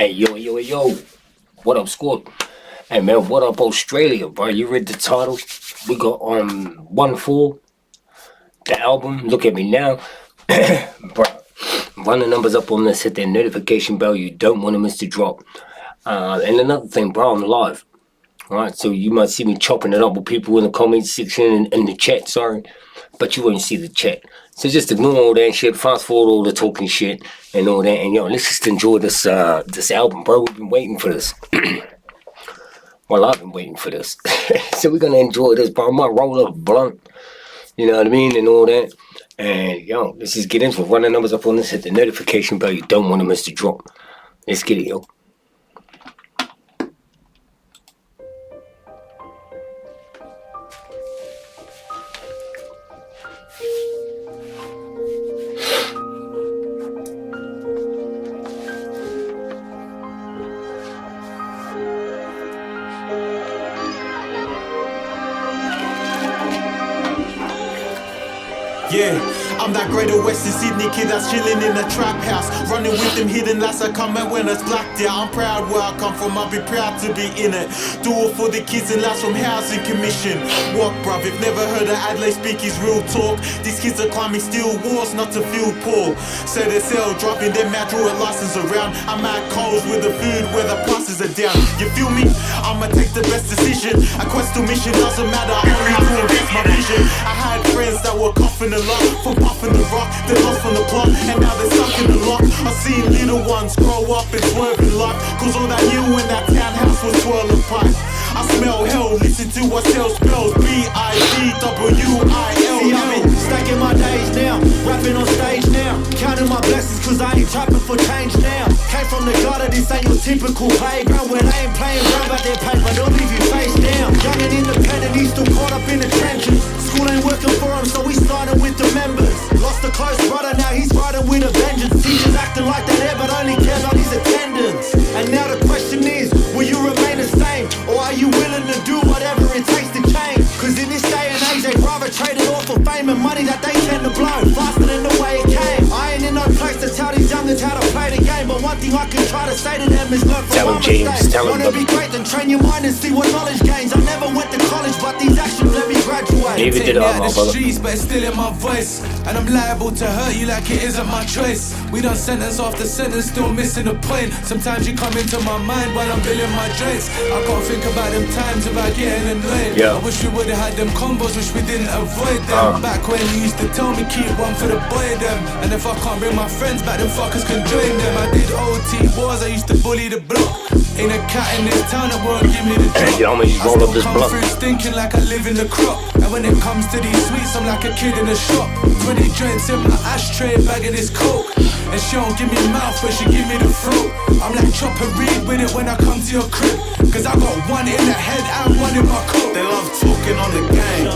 Hey, yo. What up, squad? Hey, man, what up, Australia, bro? You read the title? We got 1-4, the album. Look at me now. Bro, run the numbers up on this, hit that notification bell. You don't want to miss the drop. And another thing, bro, I'm live. Alright, so you might see me chopping it up with people in the comment section and in the chat, sorry. But you won't see the chat. So just ignore all that shit, fast forward all the talking shit and all that, and yo, let's just enjoy this this album, bro. We've been waiting for this. Well, I've been waiting for this. So we're gonna enjoy this, bro. I might roll up a blunt, you know what I mean, and all that. And yo, let's just get into it. Run the numbers up on this, hit the notification bell. You don't want to miss the drop. Let's get it, yo. Yeah, I'm that greater Western Sydney kid that's chilling in a trap house, running with them hidden lads that come out when it's blacked out. I'm proud where I come from, I'll be proud to be in it. Do it for the kids and lads from Housing Commission. What, bruv, if never heard of Adelaide speak his real talk. These kids are climbing steel walls not to feel poor. Say they sell, dropping them out, draw a license around. I'm at Coles with the food where the prices are down. You feel me? I'ma take the best decision. A quest to mission doesn't matter, only to invest my vision. I had friends that were coughing a lot from puffing the rock, they lost from the plot, and now they're stuck in the lock. I seen little ones grow up and swerve in life, cause all they knew in that townhouse was twirling pipe. I smell hell, listen to what sell spells, B-I-D-W-I-L. See, I've been stacking my days now, rapping on stage now, counting my blessings cause I ain't trapping for change now. Came from the gutter, this ain't your typical playground, where they ain't playing around but they're paid, but they'll leave you face down. Young and independent, he's still caught up in the trenches. School ain't working for him, so he's starting with the members. Lost a close brother, now he's riding with a vengeance. Teachers acting like they're there, but only care about his attendance. And now the question is, will you remain the same? Or are you willing to do whatever it takes to change? Cause in this day and age, they'd rather trade it all for fame and money that they tend to blow faster than the way it came. I ain't in no place to tell these youngins how to play the game, but one thing I can try to say to them is learn from my mistakes. Wanna be great, then train your mind and see what knowledge gains. I never went to college, but these actions let me graduate. David did it all, my brother. Streets, but it's still in my voice, and I'm liable to hurt you like it isn't my choice. We done sentence after sentence, still missing the point. Sometimes you come into my mind while I'm building my joints. I can't think about them times without getting annoyed. Yeah. I wish we would've had them combos, wish we didn't avoid them. Back when you used to tell me keep one for the boy them, and if I can't bring my friends back, then fuckers can join them. I did OT wars, I used to bully the block. Ain't a cat in this town that won't give me the drop. Hey, I'ma just roll up this blunt. Through stinking like I live in the crop. And when it comes to these sweets, I'm like a kid in a shop. 20 joints in my ashtray, bag of this coke. And she don't give me mouth, but she give me the throat. I'm like chopper reed with it when I come to your crib. Cause I got one in the head and one in my coat. They love talking on the game.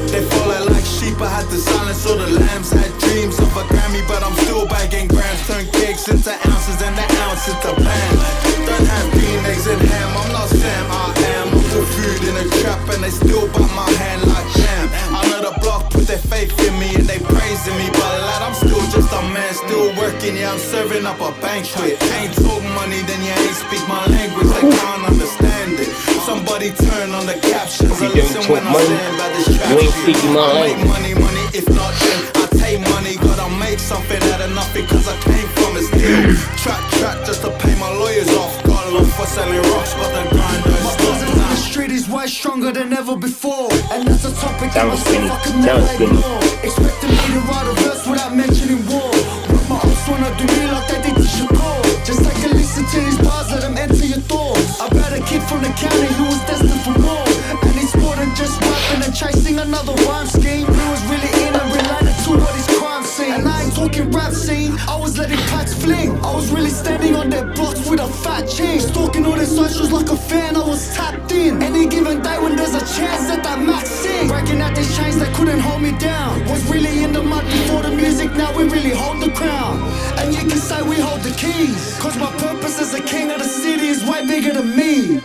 They follow like sheep, I had to silence all the lambs. Had dreams of a Grammy, but I'm still bagging grams. Turn cakes into ounces and the ounces to pounds. Don't have bean, eggs and ham, I'm not Sam, I am. I'm the food in a trap and they still bite my hand like jam. I know the block put their faith in me and they praising me, but lad, I'm still just a man, still working, yeah, I'm serving up a banquet. Ain't talk money, then you ain't speak my language, they can't understand it. Somebody turn on the captions and listen when I stand by this trap shit. I make money, if not then I take money, gotta make something out of nothing cause I came from a steal. Track just to pay my lawyers off, got love for selling rocks but the grind don't stop. On the street is way stronger than ever before, and that's a topic That was myself Benny. I could That never was Benny. ignore. Expecting me to write a verse without mentioning war, but my ops wanna do me like they did to Shakur. Just take a listen to these bars, let them enter your thoughts. I bet a kid from the county who was destined for more, and it's more than just rapping and chasing another rhyme scheme. He was really in and related to what his crime scene. And I ain't talking rap scene, I was letting packs fling. I was really standing on their blocks with a fat chain, stalking all their socials like a fan, I was tapped in. Any given day when there's a chance that that max sing, breaking out these chains that couldn't hold me down. Was really in the mud before the music, now we really hold the crown. And you can say we hold the keys, cause my purpose as a king of the city is way bigger than me.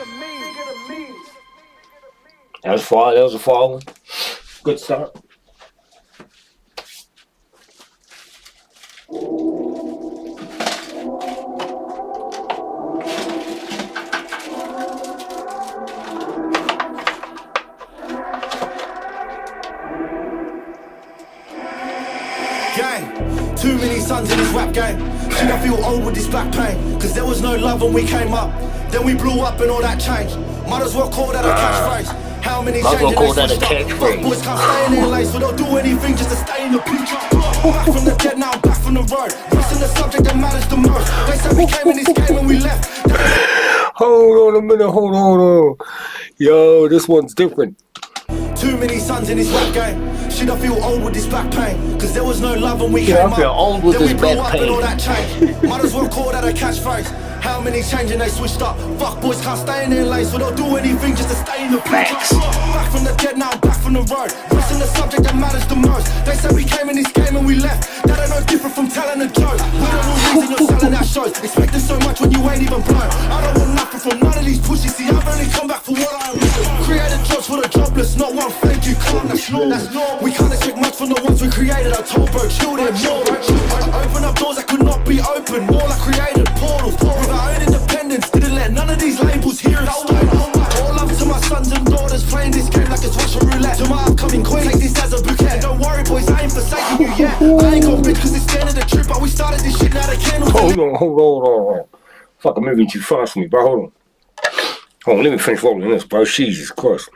That was fire. That was a fire one. Good start. Too many sons in this rap game. Should I feel old with this back pain? Cause there was no love when we came up. Then we blew up and all that changed. Might as well call that a catchphrase. How many Might as well changes call they that a switched up? catchphrase. Fuck boys can't stay in their lane, so they'll do anything just to stay in the picture. Back from the dead, now I'm back from the road. Pressing the subject that matters the most. They said we came in this game and we left. Hold on a minute, hold on. Yo, this one's different. Too many sons in this rap game. Should I feel old with this back pain? Cause there was no love when we Yeah, came I feel up. old with Then this we blew back up pain. and all that changed. Might as well call that a catchphrase. How many changing they switched up? Fuck boys can't stay in their lane, so they'll do anything just to stay in the picture. Facts. Back from the dead, now I'm back from the road. Pressing the subject that matters the most. They said we came in this game and we left. That ain't no different from telling a joke. We're the real reason you're selling out shows. Expecting so much when you ain't even blown. I don't want nothing from none of these pussies. See, I've only come back for what I am. Created jobs for the jobless, not one thank you. Calm, that's normal. We can't expect much from the ones we created. I told bro, chill them more. I open up doors that could not be open. More like created portals. With our own independence, didn't let none of these labels hear it. All love to my sons and daughters playing this game like it's Russian roulette. To my upcoming queen, take this as a bouquet. Don't worry, boys, I ain't forsaking you yet. I ain't gon' bitch cause it's the end of the trip, but we started this shit now the candles. Hold on. Fuck, I'm moving too fast for me, bro. Hold on, let me finish rolling this, bro. Jesus Christ.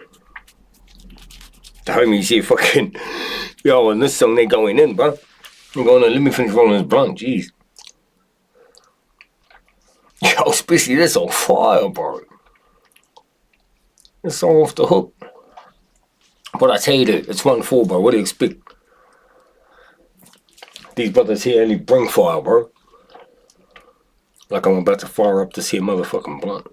The homies here fucking... Yo, and this song, they going in, bro. They're going on, let me finish rolling this blunt, jeez. Yo, especially this on fire, bro. This song off the hook. But I tell you that, it's 1-4, bro. What do you expect? These brothers here only bring fire, bro. Like I'm about to fire up this here motherfucking blunt.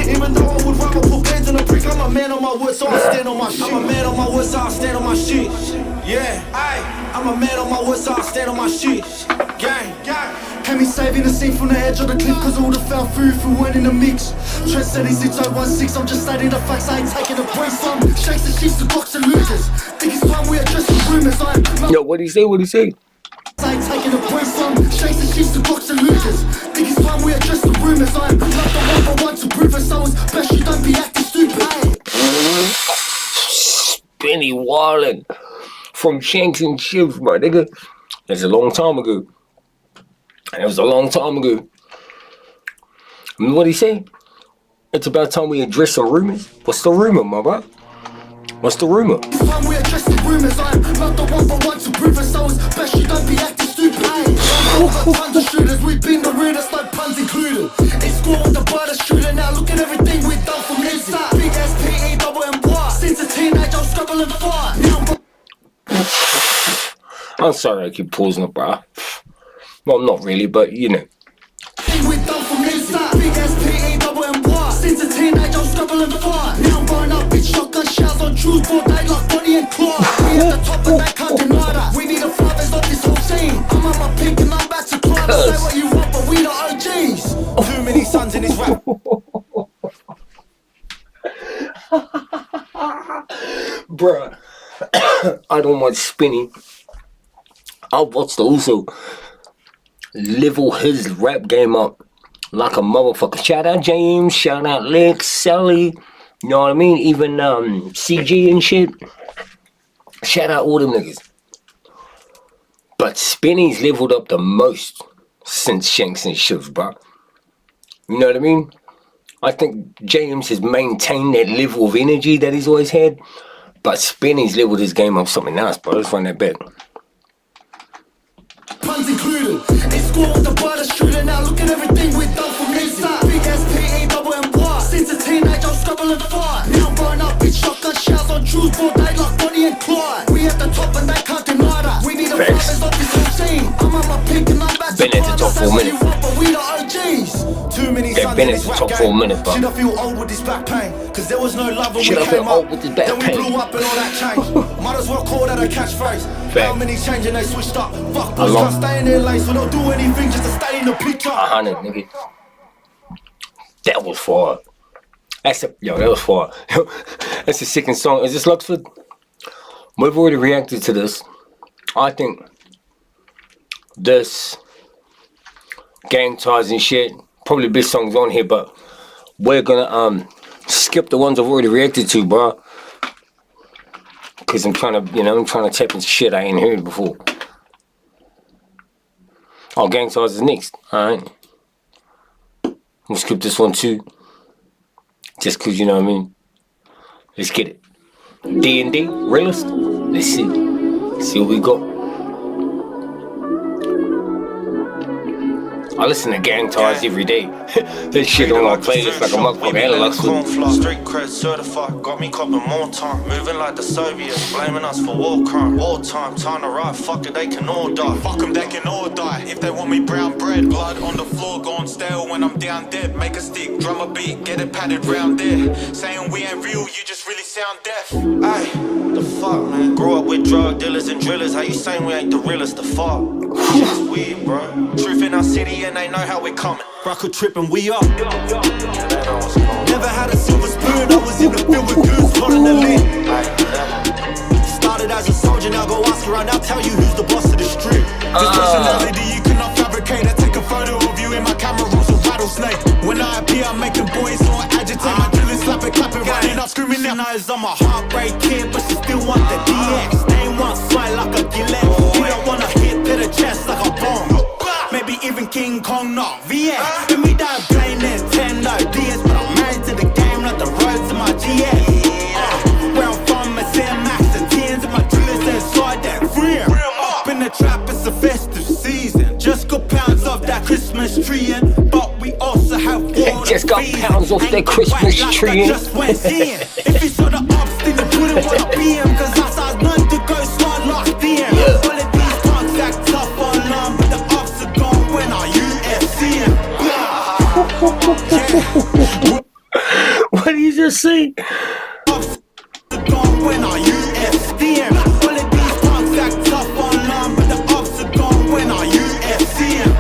Even though I would rather put pens in a brick, I'm a man on my word, so I stand on my shit. I'm a man on my word, so I stand on my shit. Yeah, I'm a man on my word, so I stand on my shit. Gang. Can me saving the scene from the edge of the cliff, cause all the fell through if we weren't in the mix. Trent said he's 6016, I'm just stating the facts, I ain't taking a break. Some shakes the sheets to box and losers. Think it's time we address the rumors. Yo, what'd he say? I ain't taking a break. Some shakes the sheets to box and losers. Think it's time we address the rumors. I'm not the one for one to prove it. Someone's best you don't be acting stupid. Spinny Wallin from Shanks and Chips, my nigga. That's a long time ago. It was a long time ago. What'd he say? It's about time we address some rumors. What's the rumor, my bro? What's the rumor? It's time we address the rumors. I'm not the one for one to prove it. Someone's best you don't be acting stupid. Over tons of shooters, we've been the realest, no puns included. In school with the brother shooter, now look at everything we've done from this side. Big SPE, double M-Y. Since a teenage, I'm struggling to fight. I'm sorry I keep pausing up, bro. Well, not really, but you know. We've done from this side. Big SPE, double M-Y. Since a teenage, I'm struggling to fight. Now I'm blowing up with shotgun shells on Jews, broad day like Bonnie and Clyde. We at the top and they can't deny that. We need a fathers of this whole scene. I'm on my peak and I'm about to climb. Say what you want, but we the OGs. Too many sons in this rap. Bruh, I don't watch Spinny. I watched also level his rap game up like a motherfucker. Shout out James, shout out Lex, Sally, you know what I mean? Even CG and shit. Shout out all them niggas. But Spinny's leveled up the most since Shanks and Shivs, bro. You know what I mean? I think James has maintained that level of energy that he's always had. But Spinny's leveled his game up something else, bro. Let's run that back. Puns included. In school with the brother shooter, now look at everything we've done from this side. Big SPE, double M-Y. Since a teenage, I'm struggling to fight. Now I'm blowing up with shotgun shells on Jews, broad day like Bonnie and Clyde. We at the top and they can't deny that. We need a fathers of this whole scene. I'm on my peak and I'm about to Been at the top for a minute. But we the OGs. Too many sons been in at this the rap top game. for a minute, bro. Should I feel old with this back pain? Cause there was no love when Should we I feel came old up. with this back Then we pain? blew up and all that changed. Might as well call that a catchphrase. How many changing they switched up? Fuck boys can't stay in their lane, so they'll do anything just to stay in the picture. 100, nigga. That was far. That was far. That's the second song. Is this Luxford? We've already reacted to this. I think this Gang Ties and shit, probably best songs on here, but we're gonna Skip the ones I've already reacted to, bro. Cause I'm trying to, I'm trying to tap into shit I ain't heard before. Oh, Gang Stars is next. Alright. We'll skip this one too. Just cause, you know what I mean? Let's get it. D&D, realist. Let's see. See what we got. I listen to Gang Stars every day. This shit on my playlist like a motherfucker analog. Street cred certified, got me copping more time. Moving like the Soviets, blaming us for war crime. Wartime, time to ride, fuck it, they can all die. Fuck them, they can all die. If they want me brown bread, blood on the floor, going stale when I'm down dead. Make a stick, drum a beat, get it padded round there. Saying we ain't real, you just really sound deaf. Ay, the fuck, man. Grew up with drug dealers and drillers. How you saying we ain't the realest? The fuck? Shit's weird, bro. Truth in our city and they know how we're coming. Rock a trip and we up. Never had a silver spoon, I was in the field with goons, plotting the lid. Started as a soldier, now go ask around, I'll tell you who's the boss of the strip. This personality you cannot fabricate. I take a photo of you in my camera rolls a rattlesnake. When I appear, I'm making boys all agitate. My drilling, slapping, clapping, running up, screaming out. She knows I'm a heartbreak kid, but she still want the DX. They want fight like a Gillette. You don't wanna hit to the chest like a bomb. Maybe even King Kong, not VX. Then we die playing Nintendo DS, but I'm married to the game like the road to my GS. Where I'm from, it's Air Max and TNs and my drillers inside that free. Up in the trap, it's a festive season. Just got pounds of that Christmas tree in, but we also have war. Just got pounds off that Christmas tree in. Just went seeing. If you saw the ups, then you wouldn't wanna be him, cause that's how I learned to go smart like DM. All of these punks act tough online, but the ups are gone when I UFC him. What did you just say? Ups are gone when I UFC him. All of these punks act tough online, but the ups are gone when I UFC him.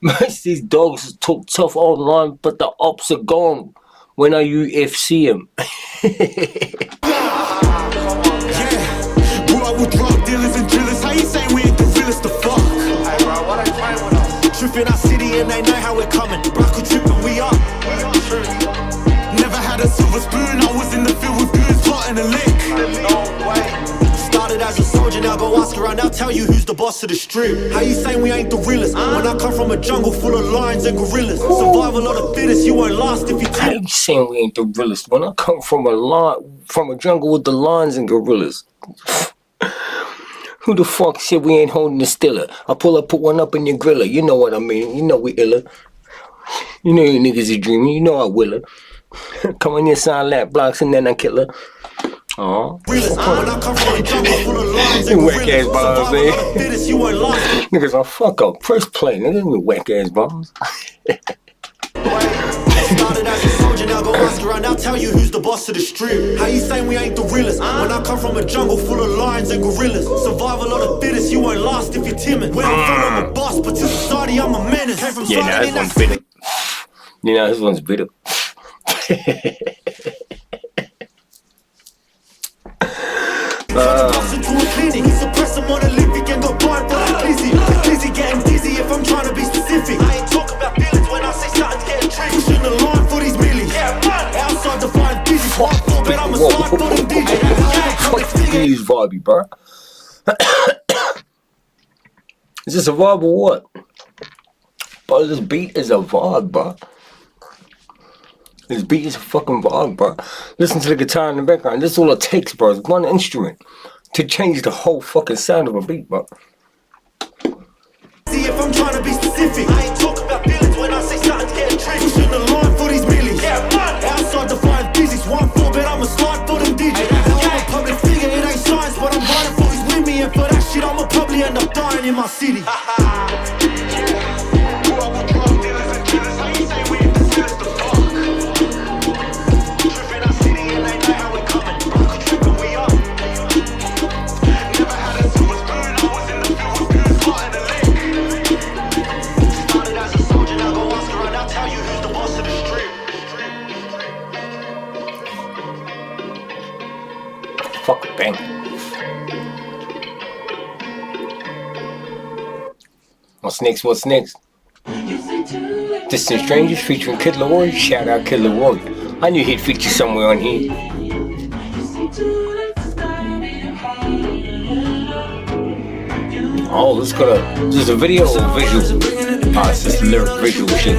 Most these dogs talk tough online, but the ops are gone when I UFC him. Grew up with drug dealers and drillers. How you saying we ain't the realest to fuck? Hey, bro, what they playing with us? Truth in our city and they know how we're coming. Rock a trip and we up. Never had a silver spoon, I was in the field with goons, plotting a lick. No way. Started as a soldier, now go ask around, I'll tell you who's the boss of the strip. How you saying we ain't the realest? When I come from a jungle full of lions and gorillas. Survival of the fittest, you won't last if you How take. you saying we ain't the realest? When I come from a jungle with the lions and gorillas. Who the fuck said we ain't holding the stiller? I put one up in your griller. You know what I mean. You know we iller. You know you niggas is dreaming. You know I will her. Come on here, sign lap blocks and then I kill her. Aww. Realest. When I come from a jungle full of lions and You whack ass gorillas. bombs, Survival man. of the fittest, you won't last. Niggas on fuck up. Press play, nigga. You whack ass bombs. Started as a soldier, now go ask around, I'll tell you who's the boss of the strip. How you saying we ain't the realest? When I come from a jungle full of lions and gorillas. Survival of the fittest, you won't last if you're timid. Where I'm from, I'm a boss, but to society, I'm a menace. Came from Yeah, nah, Friday this one's night. bitter. You know, this one's bitter. Boss into a clinic, he suppress him on a lip, he can go blind for that glizzy. Glizzy getting dizzy if I'm trying to be specific. I ain't talking about feelings when I say something's getting tricky. Pushing the line for these millies. Yeah, man. Outside the fine busy, but I'm a slide for them DJs. Fuck these vibey, bro. Is this a vibe or what? Bro, this beat is a vibe, bro. This beat is a fucking vibe, bro. Listen to the guitar in the background. This is all it takes, bro. It's one instrument to change the whole fucking sound of a beat, bro. See if I'm trying to be specific. I ain't talking about feelings when I say something's getting tricky. Pushing the line for these millies. Yeah, man. Outside the fine business, 1-4, but I'm a slide for them digits. I'm a public figure, it ain't science, but I'm riding for these with me. And for that shit, I'ma probably end up dying in my city. Fuck bang. What's next? What's next? Distant Strangers featuring Kid Laroi. Shout out Kid Laroi. I knew he'd feature somewhere on here. Oh, let's go to. This is a video or visual? Ah, it's just lyric visual shit.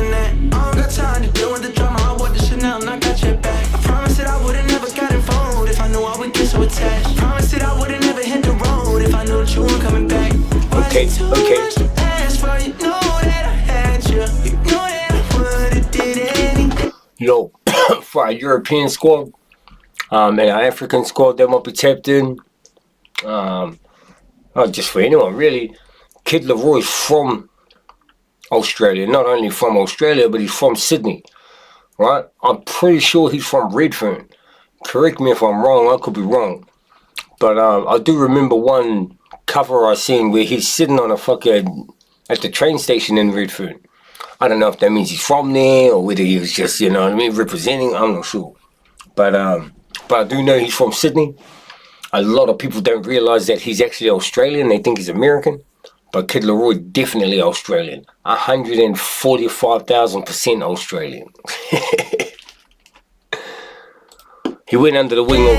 Okay, okay. Yo, for our European squad, and our African squad that might be tapped in, not just for anyone really, Kid Leroy's from Australia. Not only from Australia, but he's from Sydney, right? I'm pretty sure he's from Redfern. Correct me if I'm wrong, I could be wrong. But I do remember one cover I seen where he's sitting on a fucking, at the train station in Redfern. I don't know if that means he's from there or whether he was just, you know what I mean, representing, I'm not sure. But I do know he's from Sydney. A lot of people don't realize that he's actually Australian. They think he's American. But Kid Leroy, definitely Australian. 145,000% Australian. He went under the wing of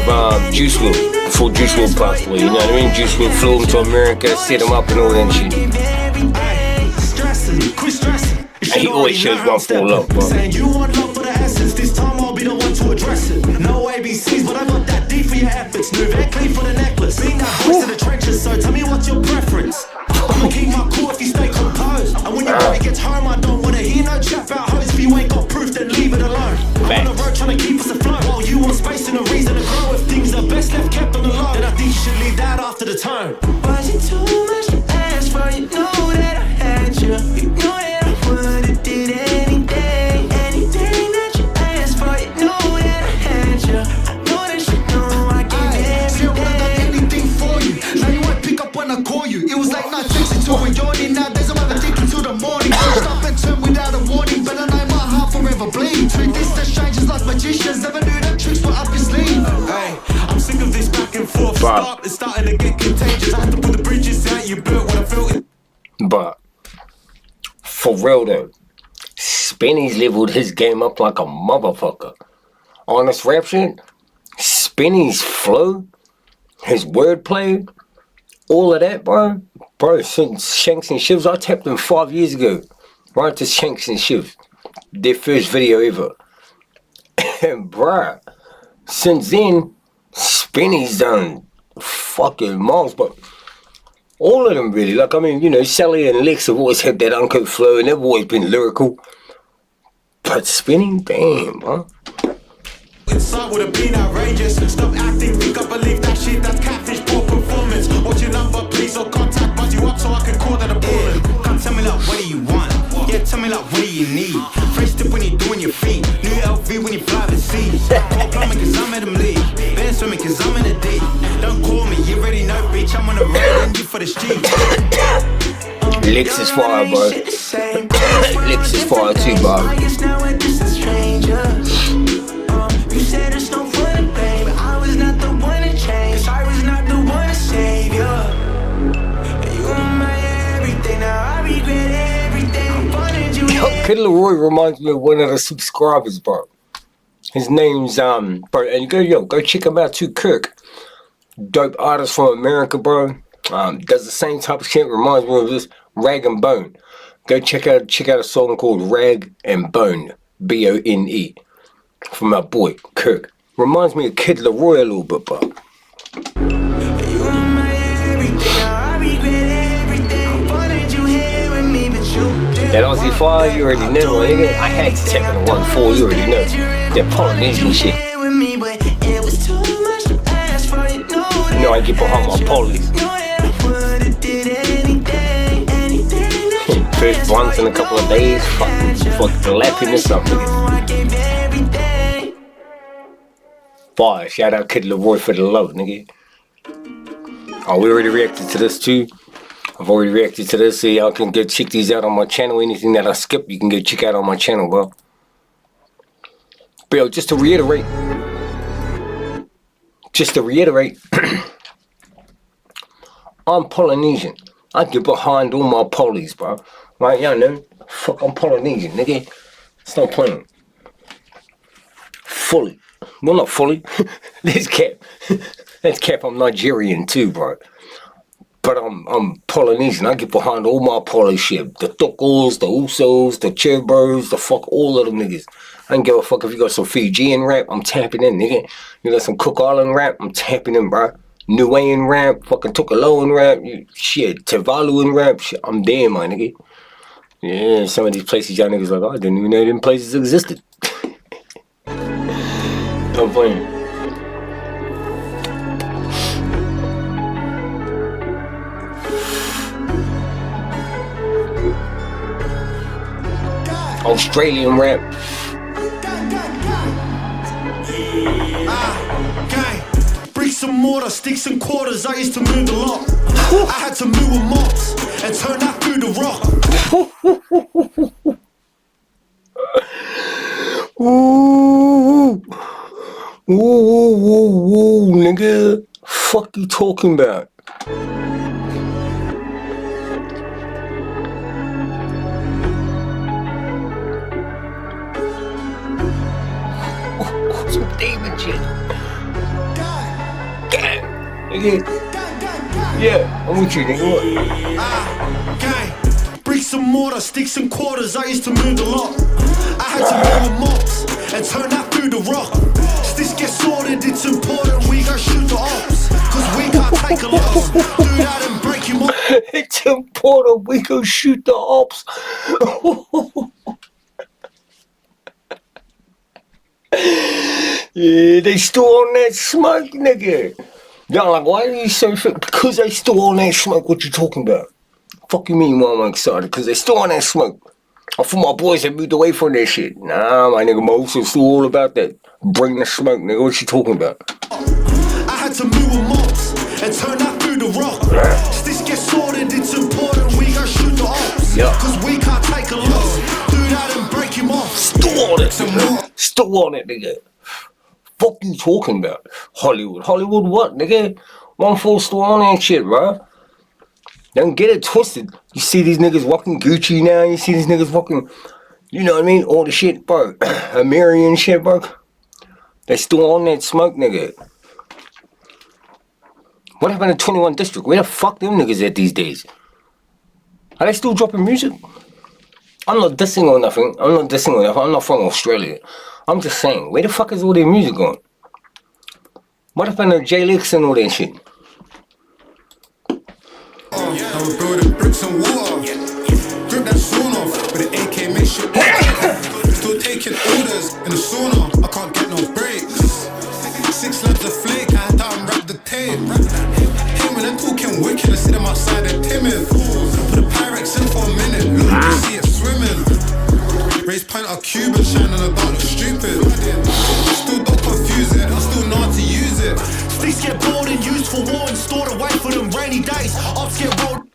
Juice WRLD before Juice WRLD passed away. You know what I mean? Juice WRLD flew him to America, set him up and all that shit. And he always shows one for love, bro. Saying you want love for the essence, this time I'll be the one to address it. No ABCs, but I got that D for your efforts. New Van Cleef for the necklace. Being that voice in the trenches, so tell me what's your preference. I'ma keep my cool if you stay composed. And when your body gets home, I don't wanna hear no chat about hoes. If you ain't got proof, then leave it alone. I'm on the road trying to keep us afloat. While you want space and a reason to grow. If things are best left kept on the low, then I think you should leave that after the tone. Was it too much to ask for? You know that I had you. You know that I would've did anything that you asked for. You know that I had you. I know that you know I gave Still would have done everything. anything for you. Now you won't pick up when I call you. It was like 9:62 when you're in. Nowadays I'm having thinking till the morning. Switched up and turned without a warning. But I know my heart forever bleeds. Treat this as strangers like magicians. Never knew that tricks were up your sleeve. Hey, I'm sick of this back and forth. But- It's starting to get contagious. I have to put the bridges out you built when I felt it. But for real though, Spenny's leveled his game up like a motherfucker. On this rap shit, Spenny's flow, his wordplay, all of that, bro. Bro, since Shanks and Shivs, I tapped him 5 years ago. Right to Shanks and Shivs. Their first video ever. And bruh, since then, Spenny's done fucking miles, but all of them really. Like, I mean, you know, Sally and Lex have always had that uncut flow and they've always been lyrical. But Spenny, damn, huh? Inside would have been outrageous. Stop acting, think I believe that shit. That's catfish, poor performance. What's your number, please, or contact? Buzz you up so I can call that a ballin'. Come tell me like, what do you want? Yeah, tell me like, what do you need? Fresh tip when you doing your feet. New LV when you fly the sea. Call plumbing cause I'm at them league. Been swimming cause I'm in a D. Don't call me, you already know, bitch. I'm on the road and you for the street. Lex is fire, bro. Lex is fire too, bro. I guess now we're distant strangers. You said it's no fun, babe. I was not the one to change. I was not the one to save you. You were my everything. Now I regret everything. I wanted you. Yo, Kid Leroy reminds me of one of the subscribers, bro. His name's bro, and go check him out too, Kirk. Dope artist from America, bro. Does the same type of shit. Reminds me of this Rag and Bone. Go check out a song called Rag and Bone, BONE, from my boy Kirk. Reminds me of Kid Leroy a little bit, bro. You were my everything. Now I regret everything. I wanted you here with me, but you didn't. That Aussie fire, you already know, my nigga. I had to take it to 1-4, you already know. That Polynesian shit. With me, but it was too much to ask for. You know I get behind my police. First blunts in a couple of days, fuck lapping this up, nigga. Fire, shout out Kid Leroy for the love, nigga. Oh, we already reacted to this too. I've already reacted to this, so y'all can go check these out on my channel. Anything that I skip, you can go check out on my channel, bro. But yo, just to reiterate, I'm Polynesian. I get behind all my polies, bro. Right, y'all know? Fuck, I'm Polynesian, nigga. Stop playing. fully. Well, not fully. Let's cap. I'm Nigerian too, bro. But I'm Polynesian. I get behind all my Polo shit. The Tukos, the Usos, the Cherbos, the fuck all of them niggas. I don't give a fuck if you got some Fijian rap, I'm tapping in, nigga. You got some Cook Island rap, I'm tapping in, bro. Niuean rap, fucking Tukaloan rap, shit, Tuvaluan rap, shit, I'm there, my nigga. Yeah, some of these places y'all niggas like, oh, I didn't even know them places existed. I'm playing. Australian rap. Gang, bricks and mortar, sticks and quarters, I used to move the lot. I had to move with mops and turn that through the rock. Ooh, ooh, nigga. Fuck you talking about? Some demon shit. Gang, nigga. Yeah, I'm with you, nigga. What? Gang, bricks and mortar, sticks and quarters, I used to move the lot. I had to move with mops and turn that through the rock. Sticks get sorted, it's important we go shoot the ops. Cause we can't take a loss. Do that and break him off. It's important we go shoot the ops. Yeah, they still on that smoke, nigga. Y'all like, why are you so fit? Because they still on that smoke. What you talking about? Fuck you mean why I'm excited? Because they still on that smoke. I thought my boys had moved away from that shit. Nah, my nigga Mo's still all about that. Bring the smoke, nigga. What you talking about? I had to move with mops and turn that through the rock. Sticks get sorted, it's important we go shoot the ops. Yeah. Cause we can't take a loss. Do that and break him off. Still on it, nigga. Still on it, nigga. Fuck you talking about? Hollywood. Hollywood what, nigga? 1-4 still on that shit, bro. Don't get it twisted. You see these niggas walking Gucci now. You see these niggas walking, you know what I mean? All the shit, bro. American shit, bro. They still on that smoke, nigga. What happened to 21 District? Where the fuck them niggas at these days? Are they still dropping music? I'm not dissing or nothing. I'm not from Australia. I'm just saying, where the fuck is all their music going? What happened to J-Lix and all that shit? Now we're building bricks and water. Grip that sauna with an AK, make shit still taking orders in the sauna. I can't get no breaks. 6 laps of flake, I had to unwrap the tape. Hey, when they're talking wicked, I see them outside, they're timid. Put the Pyrex in for a minute, look, you see it swimming. Raise pint of Cuban, shine on the dark, look stupid. Still don't confuse it, I still know how to use it. Sticks get bored and used for war and stored away for them rainy days. Ops get rolled.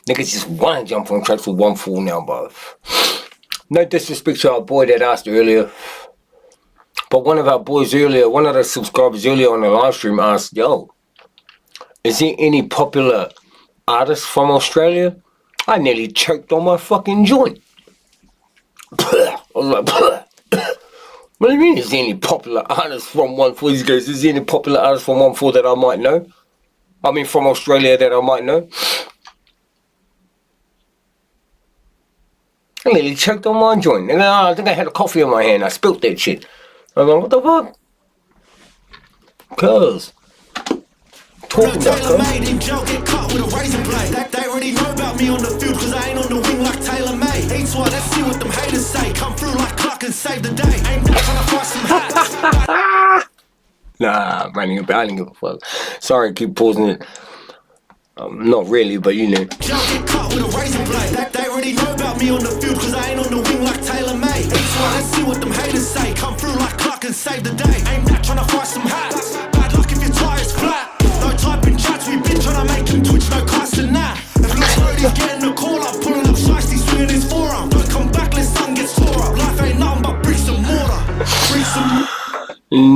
Niggas just wanna jump on tracks with 1-4 now, bro. No disrespect to our boy that asked earlier. But one of our boys earlier, one of the subscribers earlier on the live stream asked, yo, is there any popular artists from Australia? I nearly choked on my fucking joint. I was like, what do you mean, is there any popular artists from 1-4? These guys, is there any popular artists from 1-4 that I might know? I mean, from Australia that I might know? I nearly choked on my joint. And I think I had a coffee in my hand. I spilt that shit. I was like, what the fuck? Cuz. Talking about Taylor made in jail, get cut with a razor blade. They already know about me on the field, cause I ain't on the wing like Taylor made. Each one, let's see what them haters say. Come through like Clark and save the day. Ain't that trying to fight some hats. Nah, I didn't give a fuck. Sorry, keep pausing it. Not really, but you know. Jail, get cut with a razor blade. They already know about me on the field, cause I ain't on the wing like Taylor made. Each one, let's see what them haters say. Come through like Clark and save the day. Ain't that trying to fight some hats. Bad luck if your tire's flat. No typing chats, we've been trying to make them twitch, no casting that. If Lil Brody's getting the call up, pulling up shiesty, swinging his forearm. Don't come back, let sun get tore up. Life ain't nothing but bricks and mortar. Bricks and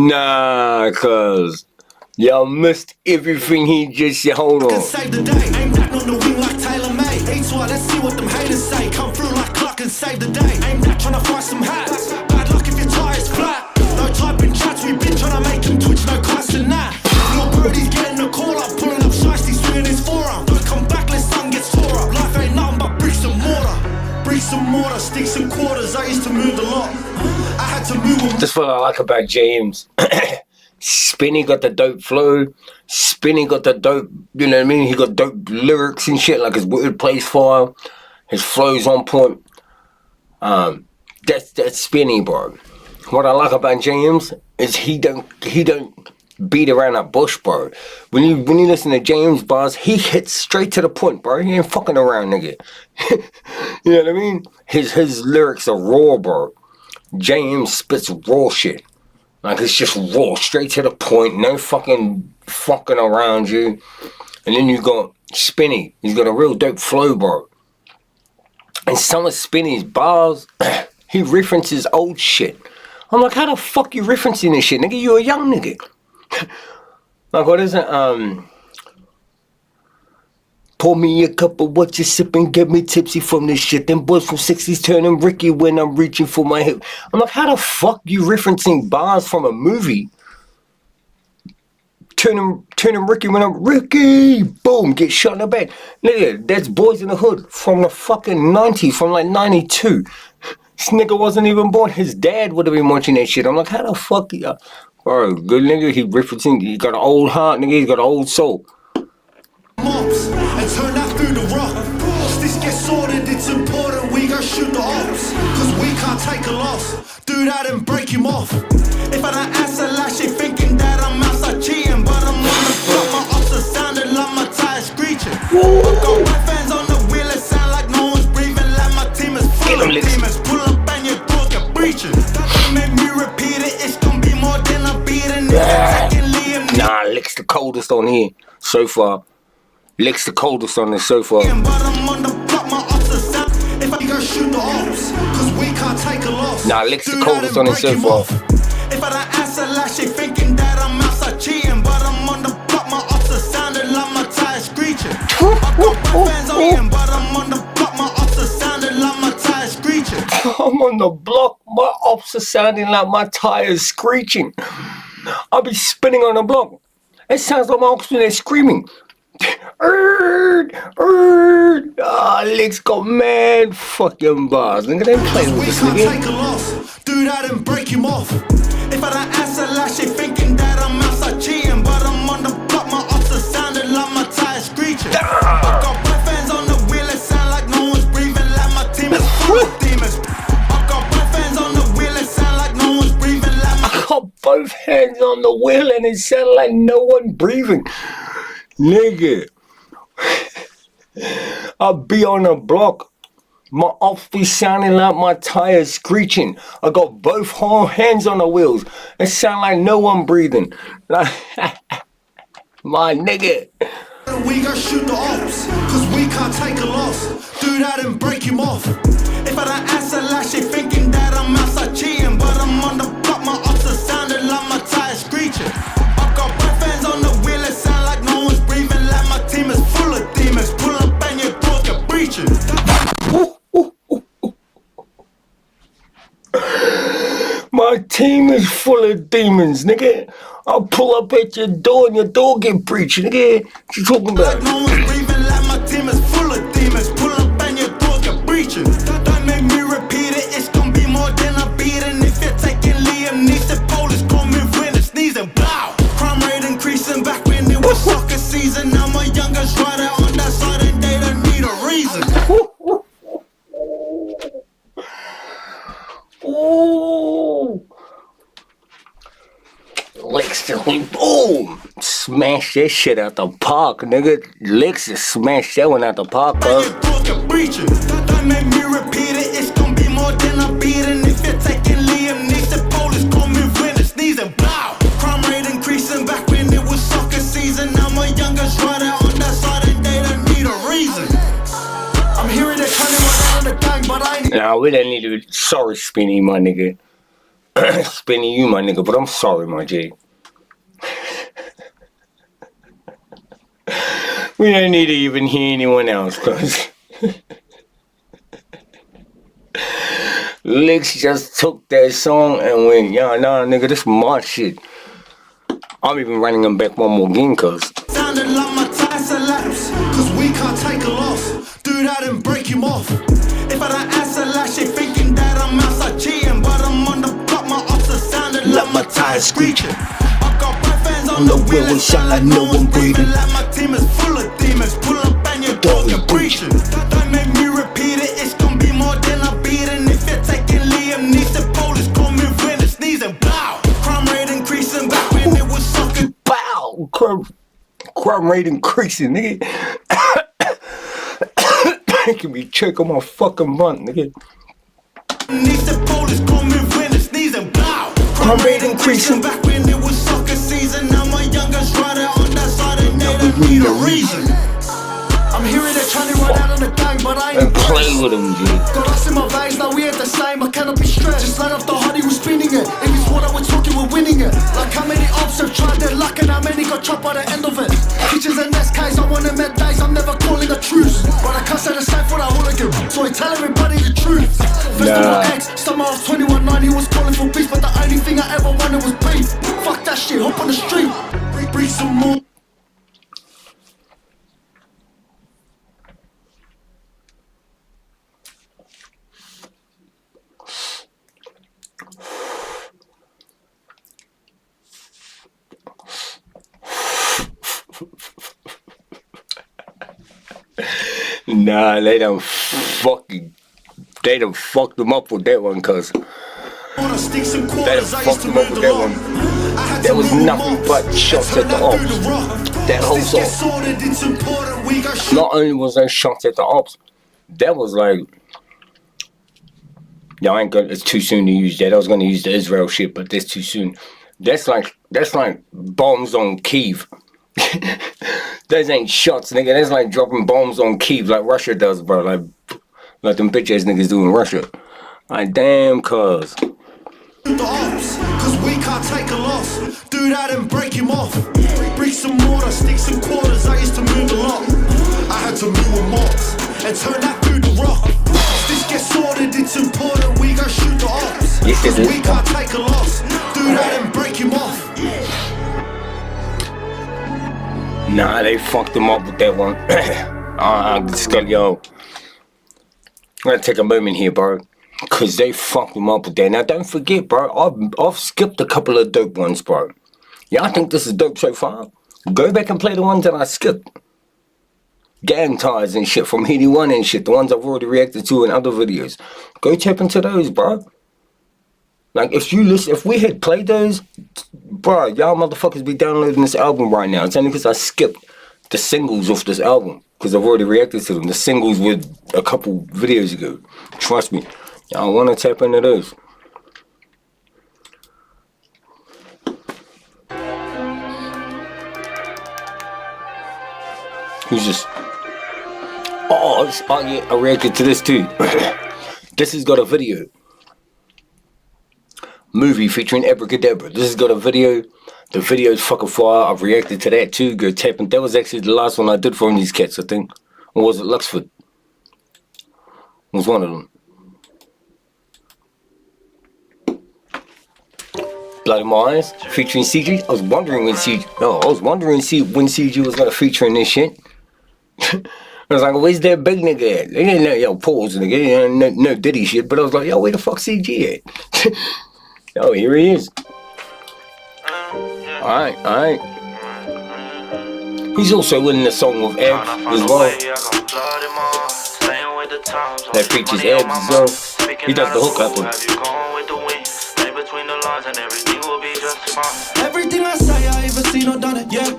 Nah, cuz. Y'all missed everything he just said. Hold on. save the day. Ain't that on the wing like Taylor made. Each one, let's see what them haters say. Come through like Clark and save the day. Ain't that trying to fry some hats? Bad luck if your tire's flat. No typing chats, we've been trying to make them twitch, no cussing that. Little birdie's getting the call up, pulling up shiesty, swinging his forearm. Don't come back, let sun gets tore up. Life ain't nothing but bricks and mortar. Bricks and mortar, sticks and quarters. I used to move a lot. I had to move them. That's what I like about James. Spinny got the dope flow. Spinny got the dope, you know what I mean? He got dope lyrics and shit, like his wordplay file. His flow's on point. That's Spinny, bro. What I like about James is he don't beat around that bush, bro. When you listen to James bars, he hits straight to the point, bro. He ain't fucking around, nigga. You know what I mean? His lyrics are raw, bro. James spits raw shit. Like, it's just raw, straight to the point, no fucking around you. And then you got Spinny. He's got a real dope flow, bro. And some of Spinny's bars, he references old shit. I'm like, how the fuck you referencing this shit, nigga? You a young nigga. Like, what is it? Pour me a cup of what you sipping, get me tipsy from this shit. Them boys from 60s turning Ricky when I'm reaching for my hip. I'm like, how the fuck you referencing bars from a movie? Turning Ricky when I'm Ricky, boom, get shot in the back. Nigga, that's Boys in the Hood from the fucking 90s, from like 92. This nigga wasn't even born. His dad would have been watching that shit. I'm like, how the fuck you? Bro, good nigga, he referencing, he got an old heart, nigga, he's got an old soul. Mops and turn that through the rock. This gets sorted, it's important we go shoot the ops. Cause we can't take a loss. Do that and break him off. If I don't answer like she thinking that I'm outside cheating, but I'm on the block, my ops are sounding like my tires screeching. I've got my fans on the wheel, it sound like no one's breathing, like my team is full of demons. Pull up and your door get breaching. That make me repeat it, it's gonna be more than a beating. Nah, Lick's the coldest on here so far. Lick's the coldest on this so far. But I'm on the block, my ops are sound. If I go shoot the ops, cause we can't take a loss. Nah, Lick's the coldest on this so far. If I don't answer like she thinking that I'm outside cheating, but I'm on the block, my ops are sounding like my tires screeching. I got my fans on him, but I'm on the block, my ops are sounding like my tires screeching. I'm on the block, my ops are sounding like my tires screeching. I'll be spinning on the block. It sounds like my ops when they're screaming. Lick's got mad fucking bars. Nigga, they ain't playing with this nigga. We nigga. can't take a loss. Do that and break him off. If I don't answer like she thinking that I'm outside cheating, but I'm on the block, my ops are sounding like my tires screeching. I got my fans on the wheel, it sound like no one's breathing, like my team is full of demons. I got my fans on the wheel, it sound like no one's breathing, like my I got both hands on the wheel and it sounded like no one breathing. Nigga, I'll be on the block. My ops be sounding like my tires screeching. I got both hands on the wheels. It sound like no one breathing. My nigga. We go shoot the ops, cause we can't take a loss. Do that and break him off. If I don't answer like she thinking that I'm outside cheating, but I'm on the block, my ops are sounding like my tires screeching. I got my fans on the wheel, it sound like no one's breathing, like my team is full of demons. Pull up and your door get breaching. My team is full of demons, nigga. I'll pull up at your door and your door get breached, nigga. What you talking about? Like no one's breathing, like my team is full of demons. Pull up and your door get breaching. Don't make me repeat it, it's gonna be more than a beating. If you're taking Liam Neeson, police coming when it's sneezing, blow. Crime rate increasing back when it was soccer season. Now my youngers right out on that side and they don't need a reason. Ooh. Licks just went boom. Smash that shit out the park, nigga. Licks just smash that one out the park, bro. Don't make me repeat it, it's gonna be more than a beating. If you're taking Liam Neeson, police coming when it's sneezing, blow. Crime rate increasing back when it was soccer season. Now my youngers right out on that side and they don't need a reason. I'm hearing it coming on the gang, but I ain't. Nah, we don't need to. Sorry, Spinny, my nigga. Spinny, you, my nigga, but I'm sorry, my G. We don't need to even hear anyone else, cause Licks just took that song and went, yeah, nah, nigga, this my shit. I'm even running them back one more game, cuz. Sounded like my ties elapse, cause we can't take a loss. Do that and break him off. If I don't answer like she thinking that I'm outside cheating, but I'm on the block, my ops are sounding like my tires screeching. I got my fans on the wheel and shot like no one breathing. Like my team is full of demons. Pull up and your dog you're breaching. Don't make me repeat it, it's gonna be more than I beat. And if you're taking Liam Neeson, police call me when it's sneezing. Bow. Crime rate increasing back when it was sucking. Bow! Crime rate increasing, nigga. Can be check on my fucking butt, nigga. Neeson, police call me when it's sneezing. Bow. Crime rate increasing. Back when it was soccer season. Now my youngest rider on that side and they don't need a reason. I'm hearing they're trying to run out on the gang, but I ain't And play with him, G. got us in my veins, now we ain't the same, I cannot be stressed. Just light off the honey, we're spinning it. If it's water we're talking, we're winning it. Like how many ops have tried their luck and how many got chopped by the end of it. Teachers and SKs, I want them at days, I'm never calling a truce. But I can't say the same for the hooligan, so I tell everybody the truth. Festival X, summer of 21-9, he was calling for beef, but the only thing I ever wanted was beef. Fuck that shit, hop on the street, bring some more. Nah, they done fucked them up with that one, cuz. They done fucked them up with that one. There was nothing but shots at the ops. That whole song. Not only was there shots at the ops, that was like, yeah, I ain't gonna, it's too soon to use that. I was gonna use the Israel shit, but that's too soon. That's like bombs on Kyiv. Those ain't shots, nigga. That's like dropping bombs on Kyiv like Russia does, bro. Like them bitch ass niggas do in Russia. Like, damn, cuz. The ops, cause we can't take a loss. Do that and break him off. Bring some mortar, stick some quarters. I used to move a lot. I had to move with mops and turn that through the rock. This gets sorted, it's important. We go shoot the ops. Cause we can't take a loss. Do that and break him off. Nah, they fucked them up with that one. I'm just gonna, yo. I'm gonna take a moment here, bro. Cause they fucked them up with that. Now don't forget, bro, I've skipped a couple of dope ones, bro. Yeah, I think this is dope so far. Go back and play the ones that I skipped. Gang ties and shit from Heady One and shit. The ones I've already reacted to in other videos. Go tap into those, bro. Like, if we had played those, bro, y'all motherfuckers be downloading this album right now. It's only because I skipped the singles off this album. Because I've already reacted to them. The singles were a couple videos ago. Trust me. Y'all want to tap into those. Who's this? Oh yeah, I reacted to this too. This has got a video. Movie featuring Abracadabra. This has got a video. The video is fucking fire. I've reacted to that too. Go tap in. That was actually the last one I did for these cats, I think. Or was it Luxford? It was one of them. Blood in My Eyes featuring CG. I was wondering when CG was gonna feature in this shit. I was like, where's that big nigga at? They didn't know, yo, pause, nigga. No Diddy shit. But I was like, yo, where the fuck CG at? Oh, here he is. Alright. He's also in the song with Ebs as well. That features Ebs as well. He does the hook, I think. Everything I say, I either seen or done it. Yeah.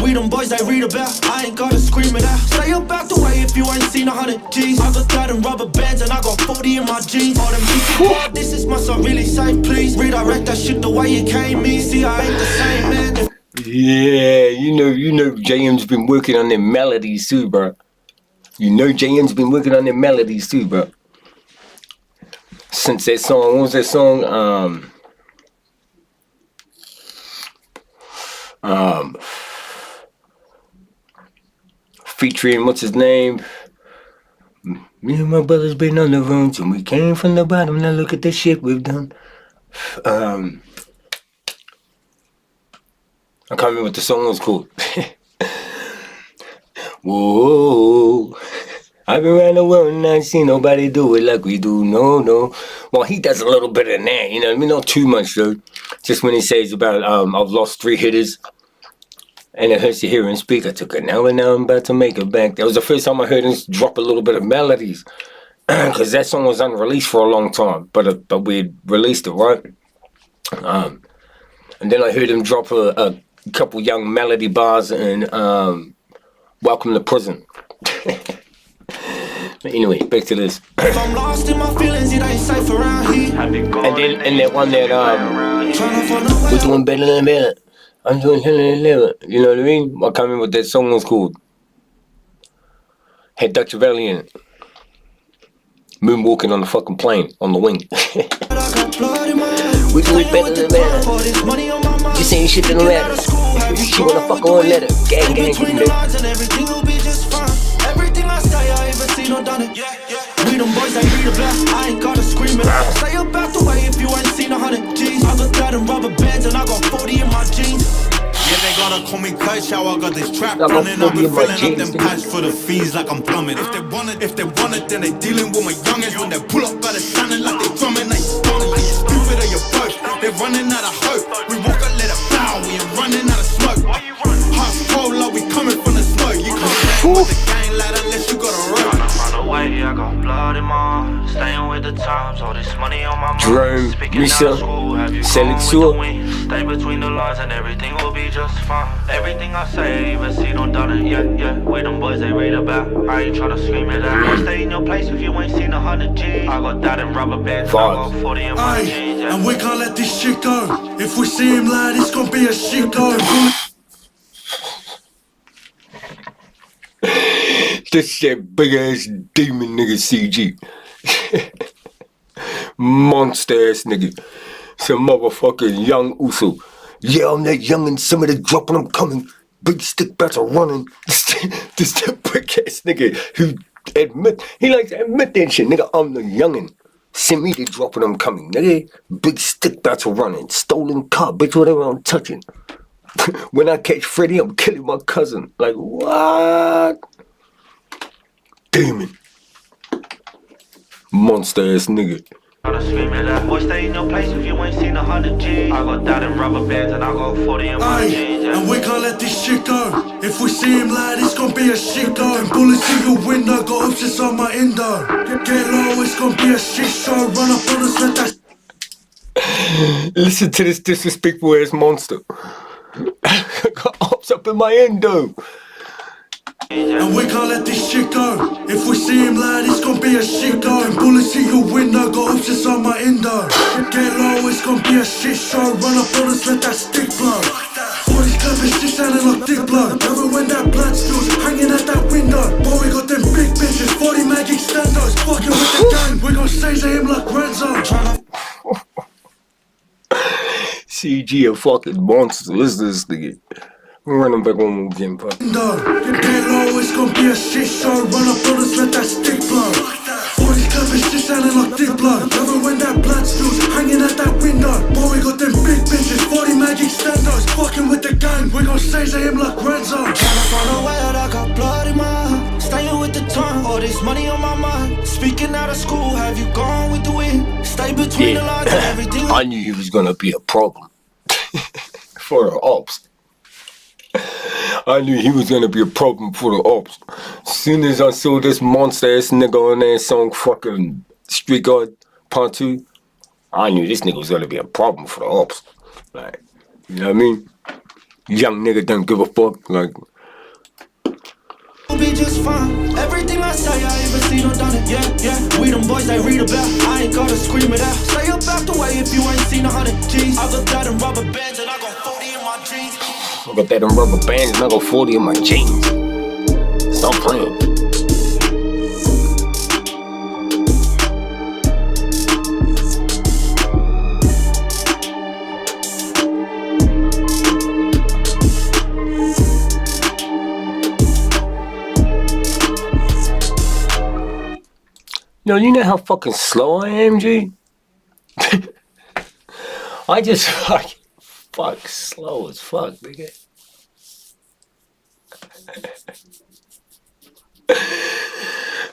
We them boys they read about. I ain't gotta scream it out. Stay about the way if you ain't seen 100 G's. I got 30 rubber bands and I got 40 in my jeans. All them pieces, this is my song, really say please. Redirect that shit the way it came in. See, I ain't the same man. Yeah, you know JM's been working on them melodies too, bro. You know JM's been working on them melodies too, bro. Since that song, what was that song? Featuring what's his name? Me and my brothers been on the run till we came from the bottom. Now look at the shit we've done. I can't remember what the song was called. Whoa, I've been around the world and I ain't seen nobody do it like we do. No. Well, he does a little bit of that, you know what I mean? Not too much, though. Just when he says about, I've lost 3 hitters. And it hurts to hear him speak. I took it now and now I'm about to make it back. That was the first time I heard him drop a little bit of melodies. Because that song was unreleased for a long time. But we released it, right? And then I heard him drop a couple young melody bars and Welcome to Prison. But anyway, back to this. If I'm lost in my feelings, it ain't safe around here. And that one that we're doing better than better. I'm doing better than better. You know what I mean? I can't remember what that song was called. Had Dutch Valley in it. Moonwalking on the fucking plane, on the wing. We do it better than better. Just ain't shit to the matter. She wanna fuck on letter. Gang, Between the lines and everything will be just fine. Everything I say, I even seen or done it. We them boys, they read a blast. I ain't gotta scream it. Stay up out the way if you ain't seen 100 G's. I got that in rubber bands and I got 40 in my jeans. Yeah, they gotta call me coach, how I got this trap running. I've been filling up them pants for the fees like I'm plumbing. If they want it, then they dealing with my youngest. When they pull up, got it sounding like they drumming, they stunning. Like you stupid or you broke, they running out of hope. We walk and let it bow, we ain't running out of smoke. Hearts cold like we coming from the smoke. You can't hang with the gang lad unless you got a rope. Way, I got blood in my eyes, staying with the times, all this money on my mind. Jerome, Misa, Selexua. Stay between the lines and everything will be just fine. Everything I say, even see don't done it, yeah. We them boys they read about, I ain't tryna scream it out. Stay in your place if you ain't seen 100 G's. I got that in rubber bands, I got 40 in my jeans, yeah. And we can't let this shit go. If we see him lad, it's gonna be a shit go. This that big ass demon nigga CG. Monster ass nigga. Some motherfucking young Uso. Yeah, I'm that young and some of the dropping I'm coming. Big stick battle running. This that brick ass nigga who he likes to admit that shit. Nigga, I'm the youngin'. Send me the dropping I'm coming. Nigga, big stick battle running. Stolen car, bitch, whatever I'm touching. When I catch Freddy, I'm killing my cousin. Like, what? Demon. Monster ass nigga. Boy, stay in your place if you ain't seen 100 G's. I got that in rubber bands and I got 40 in my jeans, yeah. And we can't let this shit go. If we see him lad, it's gonna be a shit go. And bullets in your window, got options on my endo. Get low, it's gonna be a shit show. Run up on us, let that. Listen to this disrespectful ass monster. I got ops up in my endo. And we can't let this shit go. If we see him lad, it's gonna be a shit go. And bullets in your window, got options on my endo. Get low, it's gonna be a shit show. Run up on us, let that stick blow. 40 clippers, shit sounding like dick blow. Never when that blood spills, hanging at that window. Boy, we got them big bitches, 40 magic standos. Fucking with the gang, we gon' save him like Renzo. CG a fucking monster. Listen to this nigga. Run him back one more again, fuck. Get low, it's gonna be a shit show. Run up on us, let that stick blow. 40 clippers, shit sounding like dick blow. Never when that blood spills, hanging at that window. Boy, we got them big bitches, 40 magic standos. Fucking with the gang, we gon' save him like Renzo. Tryna find a way out, I got blood in my eye. Staying with the time, all this money on my mind. Speaking out of school, have you gone with the wind? Stay between the lines and everything. I knew he was gonna be a problem for the ops. I knew he was gonna be a problem for the ops. As soon as I saw this monster ass nigga on that song fucking Street Guard Part 2, I knew this nigga was gonna be a problem for the ops. Like, you know what I mean? Young nigga don't give a fuck. Like, be just fine. Everything I say, I even seen or done it. Yeah. We them boys they read about. I ain't gotta scream it out. Stay up out the way if you ain't seen 100 G's. I got that in rubber bands and I got 40 in my jeans. I got that in rubber bands and I got 40 in my jeans. Stop playing. No, you know how fucking slow I am, G? I just fuck slow as fuck, nigga.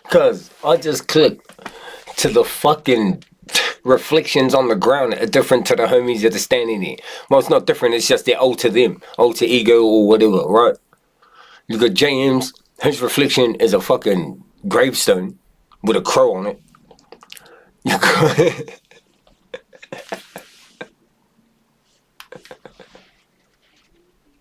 Cause I just clicked to the fucking reflections on the ground are different to the homies that are standing there. Well, it's not different, it's just their alter them, alter ego or whatever, right? You got James, his reflection is a fucking gravestone with a crow on it. You got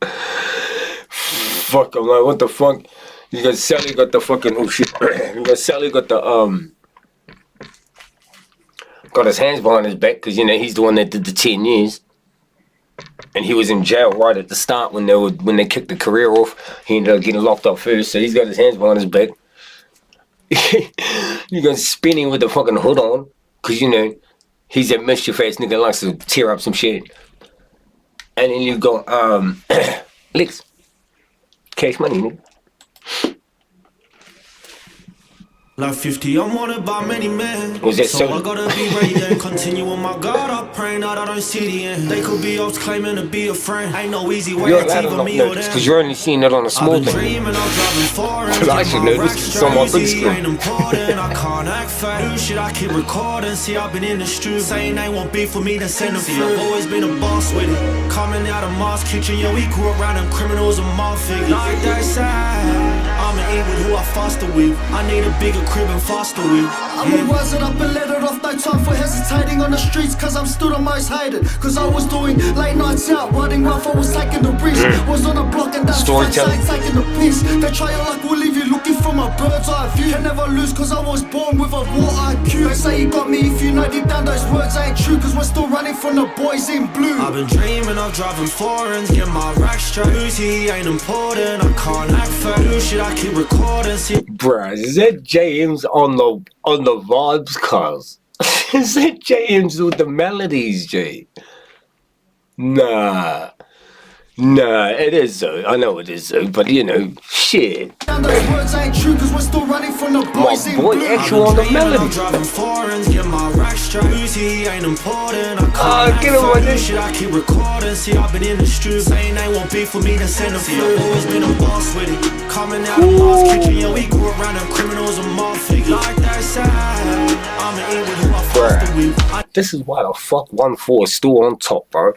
fuck, I'm like, what the fuck? You got Sally got the fucking, oh shit. You got Sally got the, got his hands behind his back, because, you know, he's the one that did the 10 years. And he was in jail right at the start when they kicked the career off. He ended up getting locked up first, so he's got his hands behind his back. You got spinning with the fucking hood on, because, you know, he's that mischief ass nigga likes to tear up some shit. And then you go, Licks. Cash money, nigga. Like 50, I'm wanted by many men. Was that so so? I gotta be ready and continue on my guard up, praying that I don't see the end. They could be ops claiming to be a friend. Ain't no easy way You're to allowed to either not me know or this, them. because you're only seeing it on a small I've been thing. dreaming of driving foreign. Well, I should know this, it's on my big screen. Ain't important, I can't act fat. Do shit, I keep recording. See, I've been in the street saying they won't be for me, then send them through. I've always been a boss with it. Coming out of Mars kitchen, yo, we grew around them criminals and mob figures. Like that side, I'ma eat with who I foster with. I need a bigger crib and faster with. I'ma rise it up and let it off, no time for hesitating on the streets, cause I'm still the most hated. Cause I was doing late nights out, riding rough, I was taking the risk. Was on a block and that's facts, I ain't taking the piss. They try your luck, will leave you looking from a bird's eye view. Can never lose cause I was born with a raw IQ. They say you got me if you know deep down those words ain't true, cause we're still running from the boys in blue. I've been dreaming of driving foreigns, get my rack straight. Uzi ain't important, I can't act fat. Do shit, I keep recording, see. Bruh, is that James on the vibes, cuz? Is that James with the melodies, Jay? Nah, it is though. I know it is though, but you know, shit. Those words ain't true, cause we're still running from the boys in My boy, blue. actual on the melody. Driving foreigns, get my rack straight. Uzi ain't important, I can't get him on act fat. this. Shit, I keep recording, see, I've been in the street saying they won't be for me, then send them through. I've always been a boss with it. Coming out of Mars kitchen, yeah, we grew around them criminals and mob figures. Like that side, I'ma eat with who I foster with. This is why the fuck 1-4 is still on top, bro.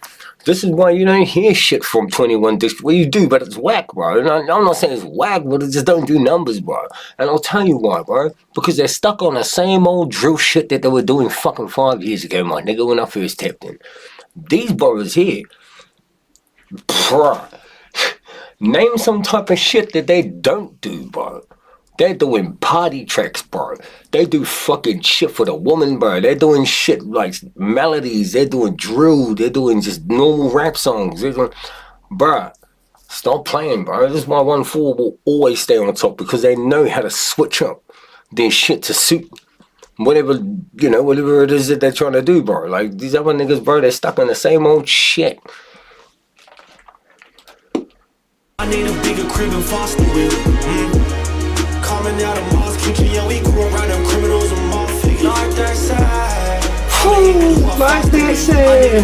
This is why you don't hear shit from 21 District. Well, you do, but it's whack, bro. And I'm not saying it's whack, but it just don't do numbers, bro. And I'll tell you why, bro. Because they're stuck on the same old drill shit that they were doing fucking 5 years ago, my nigga, when I first tapped in. These brothers here, bro, name some type of shit that they don't do, bro. They're doing party tracks, bro. They do fucking shit for the woman, bro. They're doing shit like melodies. They're doing drill. They're doing just normal rap songs. They're doing, bro, stop playing, bro. This is why 1-4 will always stay on top, because they know how to switch up their shit to suit whatever, you know, whatever it is that they're trying to do, bro. Like, these other niggas, bro, they're stuck in the same old shit. I need a bigger crib and faster with. Coming out of Mars kitchen, yeah, we grew around them criminals and mob figures. Like that side, Like that side,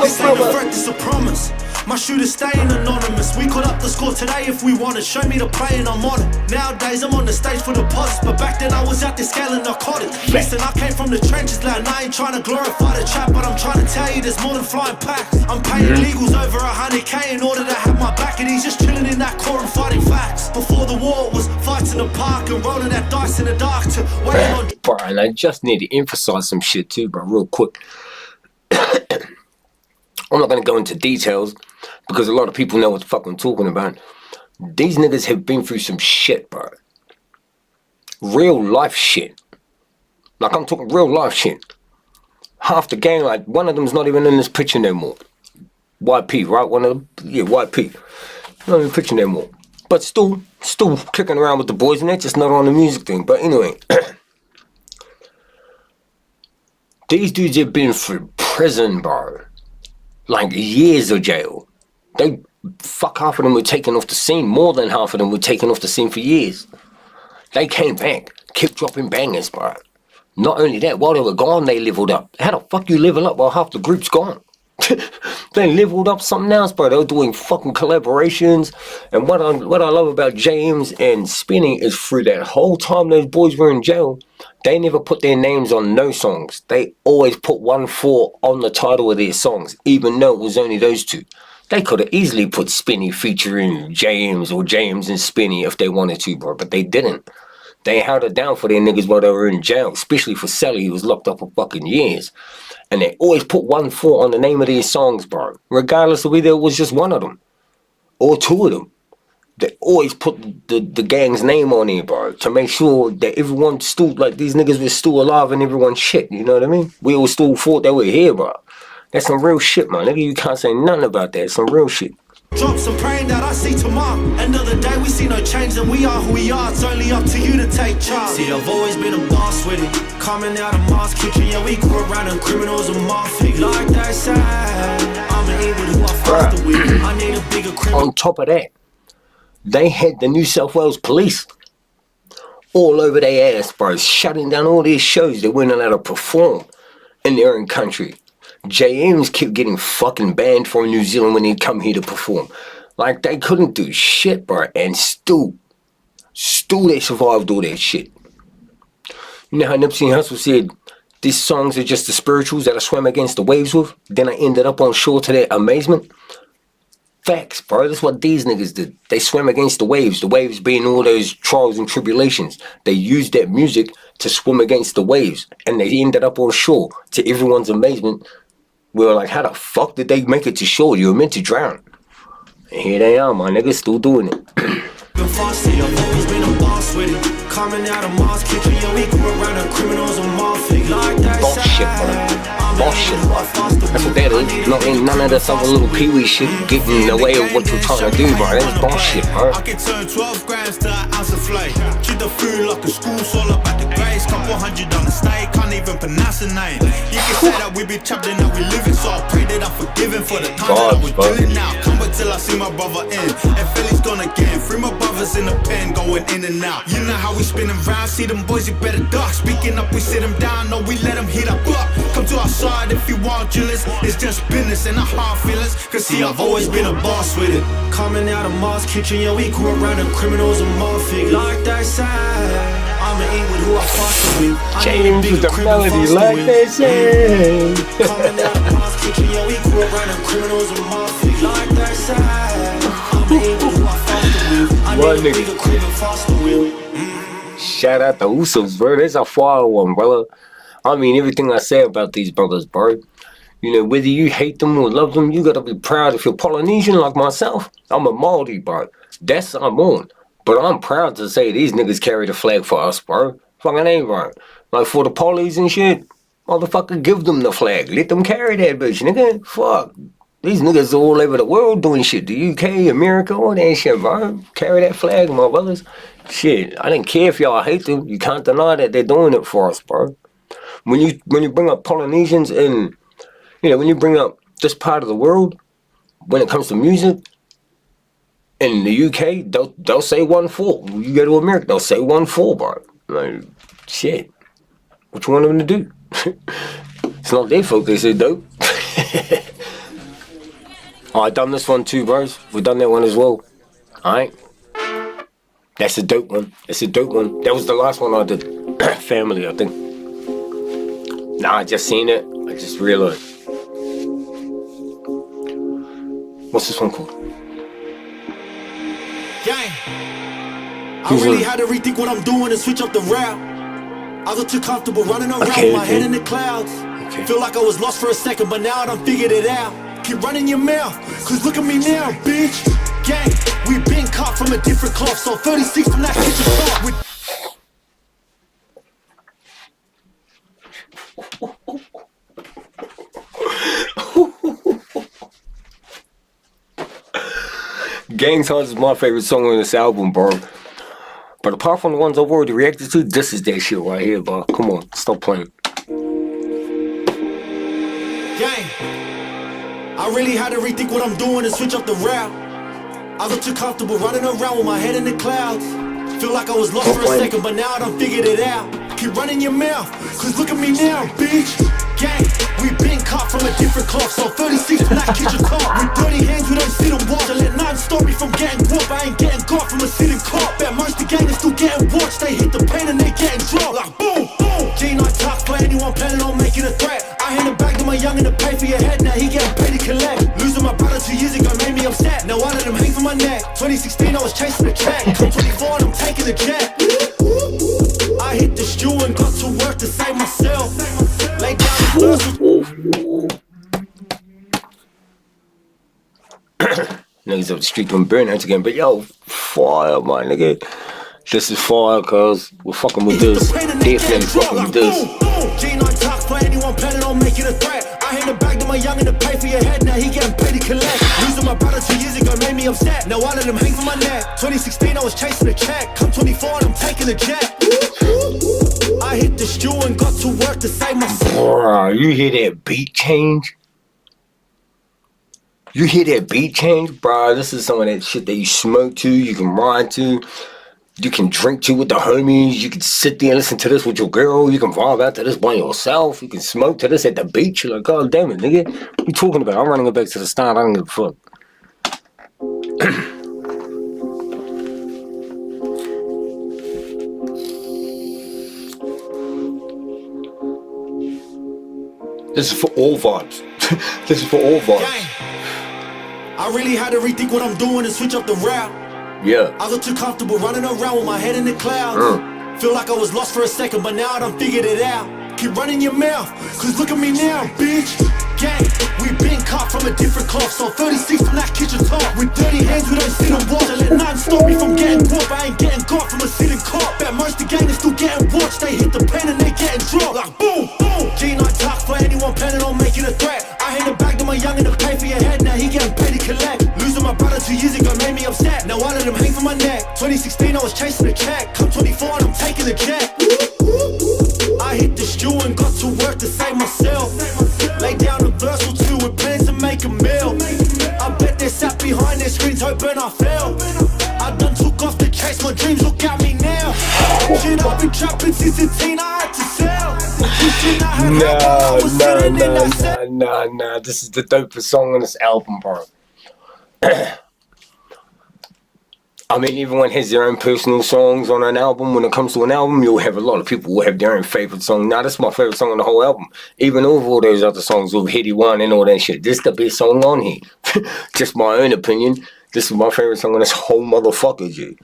this ain't a threat, this a promise. My shooters staying anonymous. We caught up the score today if we want it. Show me the play and I'm on it. Nowadays I'm on the stage for the post, but back then I was out there scaling narcotics. Listen, I came from the trenches, like I ain't trying to glorify the trap, but I'm trying to tell you there's more than flying packs. I'm paying legals over 100K in order to have my back, and he's just chilling in that core and fighting facts. Before the war it was fights in the park and rolling that dice in the dark to waiting on. Bro, and I just need to emphasize some shit too, bro, real quick. I'm not going to go into details because a lot of people know what the fuck I'm talking about. These niggas have been through some shit, bro. Real life shit. Like, I'm talking real life shit. Half the gang, like, one of them's not even in this picture no more. YP, right? One of them, yeah, YP. Not in the picture no more. But still kicking around with the boys, and they're just not on the music thing. But anyway, these dudes have been through prison, bro. Like, years of jail. Half of them were taken off the scene. More than half of them were taken off the scene for years. They came back, kept dropping bangers, bro. Not only that, while they were gone, they leveled up. How the fuck you level up while half the group's gone? They leveled up something else, bro. They were doing fucking collaborations. And what I love about James and Spinny is through that whole time those boys were in jail, they never put their names on no songs. They always put 1-4 on the title of their songs, even though it was only those two. They could have easily put Spinny featuring James or James and Spinny if they wanted to, bro, but they didn't. They held it down for their niggas while they were in jail, especially for Sally, who was locked up for fucking years. And they always put 1-4 on the name of these songs, bro. Regardless of whether it was just one of them or two of them. They always put the gang's name on here, bro, to make sure that everyone still, like, these niggas were still alive and everyone's shit, you know what I mean? We all still thought they were here, bro. That's some real shit, man. Nigga, you can't say nothing about that. It's some real shit. Drop some praying that I see tomorrow. End of the day, we see no change and we are who we are. It's only up to you to take charge. See, I've always been a boss with it. Coming out of Mars kitchen, yeah, we grew around and criminals and mafia. Like they say, I'm an evil who I foster with. I need a bigger criminal. On top of that, they had the New South Wales police all over their ass, bro, shutting down all these shows they weren't allowed to perform in their own country. JMs kept getting fucking banned from New Zealand when they'd come here to perform. Like, they couldn't do shit, bro, and still they survived all that shit. You know how Nipsey Hussle said, these songs are just the spirituals that I swam against the waves with, then I ended up on shore to their amazement? Facts, bro. That's what these niggas did. They swam against the waves being all those trials and tribulations. They used that music to swim against the waves, and they ended up on shore. To everyone's amazement, we were like, how the fuck did they make it to shore? You were meant to drown. And here they are, my niggas, still doing it. I've always been a boss with it. Coming out of Mars kitchen, yeah, we grew around and criminals and mafia. Like that bullshit, bro. Bullshit, bro. That's what that is. Not ain't none of this other little pee-wee shit getting in the way of what you're trying to do, bro. That's bullshit, bro. I can turn 12 grams to an ounce of flake. Treat the food like a school, it's all about the grades. Couple hundred on the steak, can't even pronounce the name. You can say that we be trapped and that we living, so I pray that I'm forgiven for the time that I was drilling now. Come back till I see my brother in. And Philly's gone again. Free my brothers in the pen, going in and out. You know how we spinning round, see them boys, you better duck. Speaking up, we sit them down, no, we let them hit up. Come to our side if you want jealous. It's just business and not hard feelings. Cause see, I've always been a boss with it. Coming out of Mars kitchen, yeah, we grew around and criminals and mafia. Like they say, I'm an eat with who I foster with. James with the melody, like they say. Coming out of Mars kitchen, yeah, we grew around and criminals and mafia. Like they say, I'm an eat with who I foster with. I need a bigger crib and foster with. Shout out to Usos, bro. That's a fire one, brother. I mean, everything I say about these brothers, bro. You know, whether you hate them or love them, you gotta be proud if you're Polynesian like myself. I'm a Māori, bro. That's I'm on. But I'm proud to say these niggas carry the flag for us, bro. Fucking ain't right. Like for the polys and shit, motherfucker, give them the flag. Let them carry that bitch, nigga. Fuck. These niggas all over the world doing shit. The UK, America, all that shit, bro. Carry that flag, my brothers. Shit, I didn't care if y'all hate them. You can't deny that they're doing it for us, bro. When you bring up Polynesians and, you know, when you bring up this part of the world, when it comes to music, in the UK, they'll say 1-4. You go to America, they'll say 1-4, bro. Like, shit. What you want them to do? It's not their fault they say dope. I done this one too, bros. We've done that one as well. Alright? That's a dope one. That's a dope one. That was the last one I did. Family, I think. Nah, I just seen it. I just realized. What's this one called? Gang. I really had to rethink what I'm doing and switch up the route. I got too comfortable running around with my head in the clouds. Feel like I was lost for a second, but now I done figured it out. Keep running your mouth, cause look at me now, bitch. Gang, we been cut from a different cloth, so 36 from that kitchen top. Gang Signs is my favorite song on this album, bro. But apart from the ones I've already reacted to, this is that shit right here, bro. Come on, stop playing. Gang, I really had to rethink what I'm doing and switch up the route. I got too comfortable running around with my head in the clouds. Feel like I was lost for a second, but now I done figured it out. Keep running your mouth, cause look at me now, bitch. Gang, we been caught from a different cloth. So 36 black kitchen car. With dirty hands, we don't sit and watch. I let nothing stop me from getting whooped. I ain't getting got from a sitting cop. Bet most the gang is still getting watched. They hit the pain and they getting dropped. Like boom, boom. G9 tough for anyone planning on making a threat. I hand it back to my youngin' to pay for your head. Now he getting paid to collect. Losing my brother 2 years ago made me upset. Now I let him hang from my neck. 2016 I was chasing the check. Come 24 and I'm taking the jet. I hit the stew and got to work to save myself. Lay down the first. Niggas up the street doing burnouts again, but yo, fire, my nigga. This is fire, cuz we're fucking with this. Definitely fucking with this. G9 talk for anyone planning on making a threat. I hand it back to my youngin' to pay for your head. Now he getting paid to collect. Losing my brother 2 years ago made me upset. Now I let him hang from my neck. 2016 I was chasing the check. Come 24 and I'm taking the jet. I hit the stew and got to work to save myself. Bruh, you hear that beat change? You hear that beat change, bruh? This is some of that shit that you smoke to, you can ride to, you can drink to with the homies, you can sit there and listen to this with your girl, you can vibe out to this by yourself, you can smoke to this at the beach. You're like, God damn it, nigga. What you talking about? I'm running it back to the start, I don't give a fuck. This is for all vibes. This is for all vibes. I really had to rethink what I'm doing and switch up the route. Yeah. I got too comfortable running around with my head in the clouds. Feel like I was lost for a second, but now I done figured it out. Keep running your mouth, cause look at me now, bitch. Gang, we been caught from a different cloth. So 36 from that kitchen top. With dirty hands, we don't sit and watch. I let nothing stop me from getting whooped. I ain't getting got from a sitting cop. Bet most the gang is still getting watched. They hit the pen and they getting dropped. Like boom, boom. G9 talk for anyone planning on making a threat. I hand it back to my youngin' to pay for your head. Now he getting paid to collect. Losing my brother 2 years ago made me upset. Now I let him hang from my neck. 2016 I was chasing the check. Come 24 and I'm taking the jet. I hit the stew and got to work to save myself. Lay down a verse or two with plans to make a meal. I bet they sat behind their screens hoping I fell. I done took off to chase my dreams, look at me now. Shit, I've been trapping since a teen, I had to sell. Nah. This is the dopest song on this album, bro. I mean, everyone has their own personal songs on an album. When it comes to an album, you'll have a lot of people who have their own favorite song. Now, this is my favorite song on the whole album. Even over all those other songs with Heady One and all that shit. This is the best song on here. Just my own opinion. This is my favorite song on this whole motherfucker, G.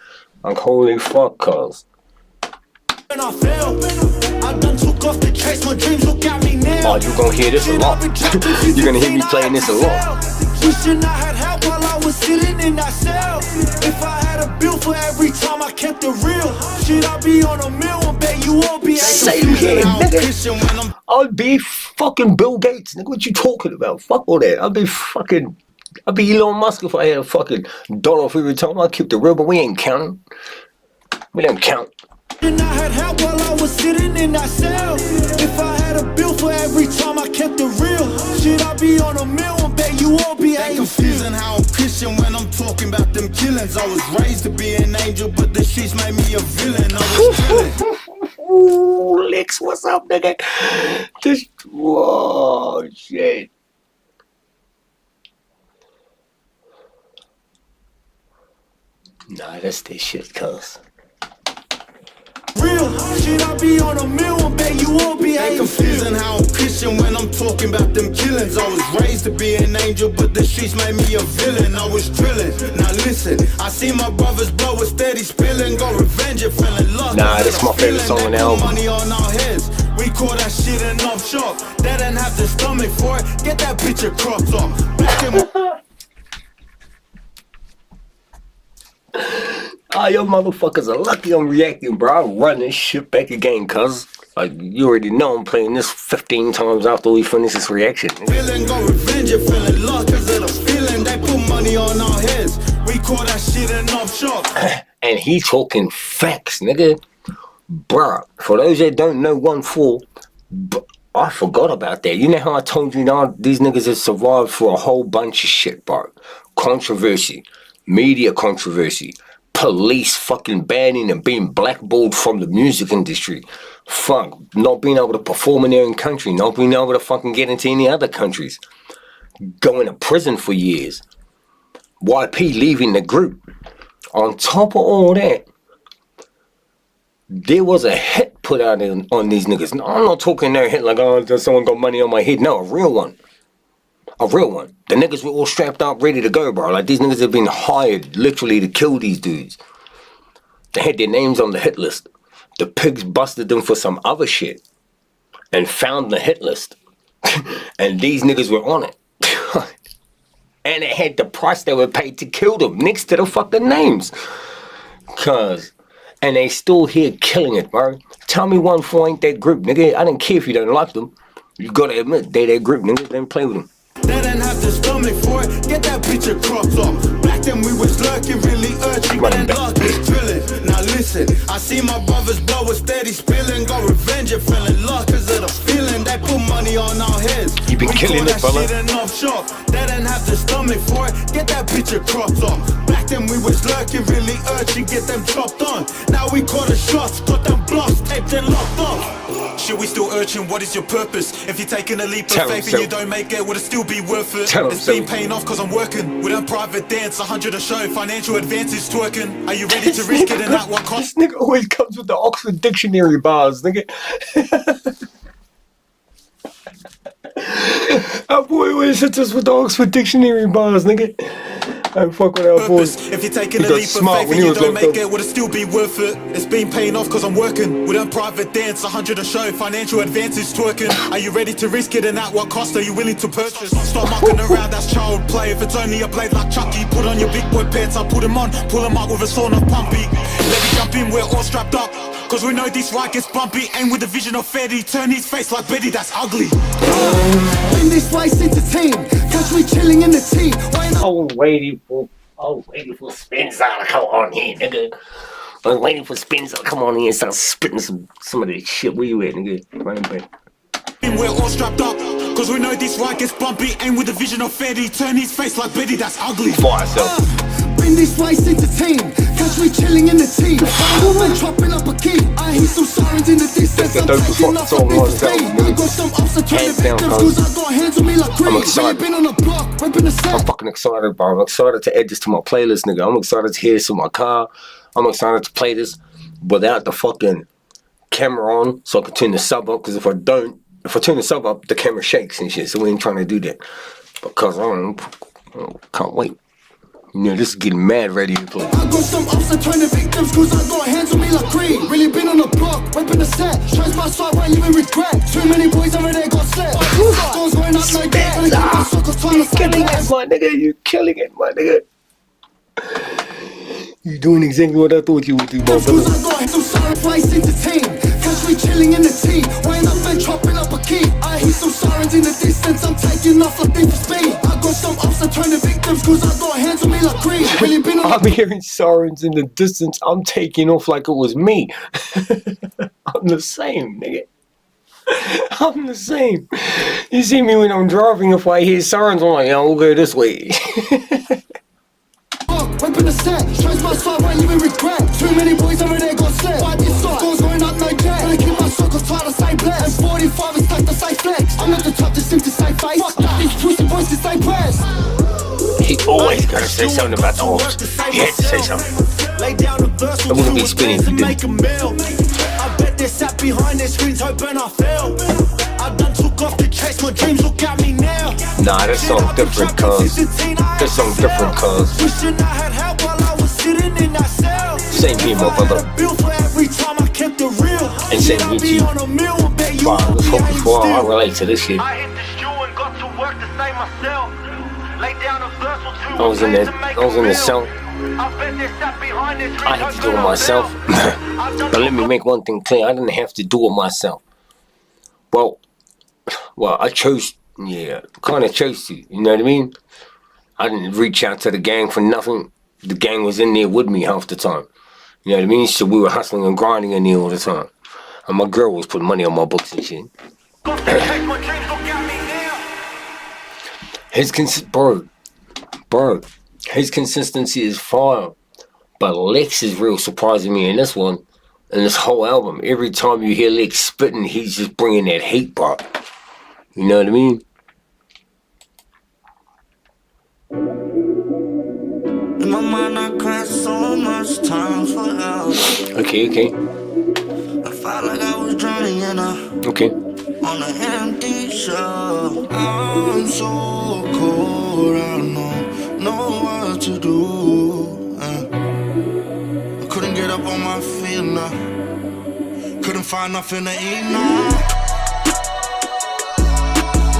Like, holy fuck, cuz. I done took off to chase my dreams, look at me now. Oh, you're gonna hear this a lot. You're gonna hear me playing this a lot. Wishing I had help while I was sitting in that cell. If I had a bill for every time I kept it real, should I be on a mill and bet you all be same here, nigga. I'd be fucking Bill Gates, nigga. What you talking about? Fuck all that. I'd be Elon Musk if I had a fucking dollar for every time I kept it real, but we ain't counting. We don't count. And I had help while I was sitting in that cell. If I had a bill for every time I kept it real, should I be on a mill and bet you all be They confusing how I'm Christian when I'm talking about them killings. I was raised to be an angel, but the streets made me a villain. I was drilling. Ooh, Lex, what's up, nigga? This, whoa, shit. Nah, that's this shit, cuz. Real, should I be on a mill and bet you all be They confusing how I'm Christian when I'm talking about them killings. I was raised to be an angel, but the streets made me a villain. I was drilling. Now listen, I see my brothers blow a steady spilling, got revenge and feeling lost. Nah, that's my favorite song on the album. Money on our heads. We call that shit an offshore. They didn't have the stomach for it. Get that bitch a crop top. Back in Ah, yo motherfuckers are lucky I'm reacting, bro. I run this shit back again, cuz. Like, you already know I'm playing this 15 times after we finish this reaction. Feeling got revenge and feeling lost cause of the feeling. They put money on our heads. We call that shit an offshore. And he talking facts, nigga. Bruh, for those that don't know 1-4, I forgot about that. You know how I told you now these niggas have survived for a whole bunch of shit, bro. Controversy, media controversy, police fucking banning and being blackballed from the music industry. Fuck, not being able to perform in their own country, not being able to fucking get into any other countries. Going to prison for years. YP leaving the group. On top of all that, there was a hit put out on these niggas. No, I'm not talking no hit like, oh, someone got money on my head. No, a real one. A real one. The niggas were all strapped up, ready to go, bro. Like, these niggas have been hired literally to kill these dudes. They had their names on the hit list. The pigs busted them for some other shit and found the hit list. And these niggas were on it. And it had the price they were paid to kill them next to the fucking names. And they still here killing it, bro. Tell me 1-4 ain't that group, nigga. I don't care if you don't like them. You gotta admit, they that group, nigga. Don't play with them. They didn't have the stomach for it. Get that picture cropped off. Back then we was lurking, really urging, but then luck is drilling. Now listen, I see my brothers blow a steady spilling. Got revenge and feeling luck cause of the feeling. They put money on our heads. You been killing it, fella. They didn't have the stomach for it. Get that picture cropped off. Back then we was lurking, really urging, get them chopped on. Now we call the shots, got them blocks taped and locked off. Shit, we still urging, what is your purpose? If you're taking a leap of faith and you don't make it, would it still be worth it? It's been paying off cause I'm working. With a private dance, 100 a show, financial advantage twerking. Are you ready to risk it and at what cost? This nigga always comes with the Oxford Dictionary bars, nigga. Our boy always hits us with the Oxford Dictionary bars, nigga. I fuck with our boys. If you're taking a leap of faith and you don't make it, would it still be worth it? It's been paying off cause I'm working. With a private dance, 100 a show, financial advantage twerking. Are you ready to risk it and at what cost are you willing to purchase? Stop mucking around, that's child play. If it's only a blade like Chucky, put on your big boy pants, I put him on, pull him up with a sawn of pumpy. Let me jump in, we're all strapped up. Cause we know this ride gets bumpy. Aim with the vision of Fetty, turn his face like Betty, that's ugly. In this race into team, catch me chilling in the team. I was waiting for Spencer to come on here, nigga. I was waiting for Spencer to come on here and start spitting some of that shit. Where you at, nigga? Running back. We're all strapped up, cause we know this ride gets bumpy. Aim with the vision of Fetty, turn his face like Betty, that's ugly. For ourselves. In this race into team, catch me chilling in the team. Woman chopping up a key. I hear some sirens in the distance. I'm taking off a big speed. I got some ups and turning victims cause I got hands on me like green. Really been on the block, ripping the set. I'm fucking excited, bro. I'm excited to add this to my playlist, nigga. I'm excited to hear this in my car. I'm excited to play this without the fucking camera on so I can turn the sub up. Because if I turn the sub up, the camera shakes and shit. So we ain't trying to do that. Because I can't wait. You know, this is getting mad ready to play. I got some ups and turning victims cause I got hands on me like green. Really been on the block, ripping the set. Shows my side where you in regret. Too many boys over there got slept. Scores going up like that. And I keep my suckers trying to killing it, my nigga. You killing it, my nigga. You doing exactly what I thought you would do, my brother. I got some siren place into team. Catch me chilling in the team. Weighing up and chopping up a key. I hear some sirens in the distance. I'm taking off like deep speed. I got some ups and turning victims cause I got hands on me like green. Really been on I'm hearing sirens in the distance. I'm taking off like it was me. I'm the same, nigga. I'm the same. You see me when I'm driving, if I hear sirens, I'm like, yeah, we'll go this way. Ripping the set, shows my side where you in regret. Too many boys over there got slept. Fight this side, scores going up no jet. And I keep my suckers tight to say bless. And 45 is like to say flex. I'm not the top to seem to say face. Fuck that, these pussy boys to say press. He always gotta say something about the horse. He had to say something. Lay down a verse, I'm gonna be spinning if you make a meal. I bet they sat behind their screens hoping I fail. I done took off to chase my dreams, look at me now. Nah, that song different, cuz. That song different, cuz. Wishing I had help while I was sitting in that cell. Same here, my brother. Bill for every time I kept it real. And same with you. Wow, let's hope before I relate to this shit. I hit the shoe and got to work to save myself. Lay down a verse or two. I was in the cell. I had to do it myself. But let me make one thing clear. I didn't have to do it myself. Well, I chose, kind of chose to. You know what I mean? I didn't reach out to the gang for nothing. The gang was in there with me half the time. You know what I mean? So we were hustling and grinding in there all the time. And my girl was putting money on my books and shit. His consistency is fire But Lex is real surprising me in this one. In this whole album. Every time you hear Lex spitting, he's just bringing that heat, bro. You know what I mean? In my mind, I cried so much times for love. Okay. I felt like I was drowning in Okay. on an empty shell. I'm so cold, I don't know what to do. I couldn't get up on my feet now. Couldn't find nothing to eat now.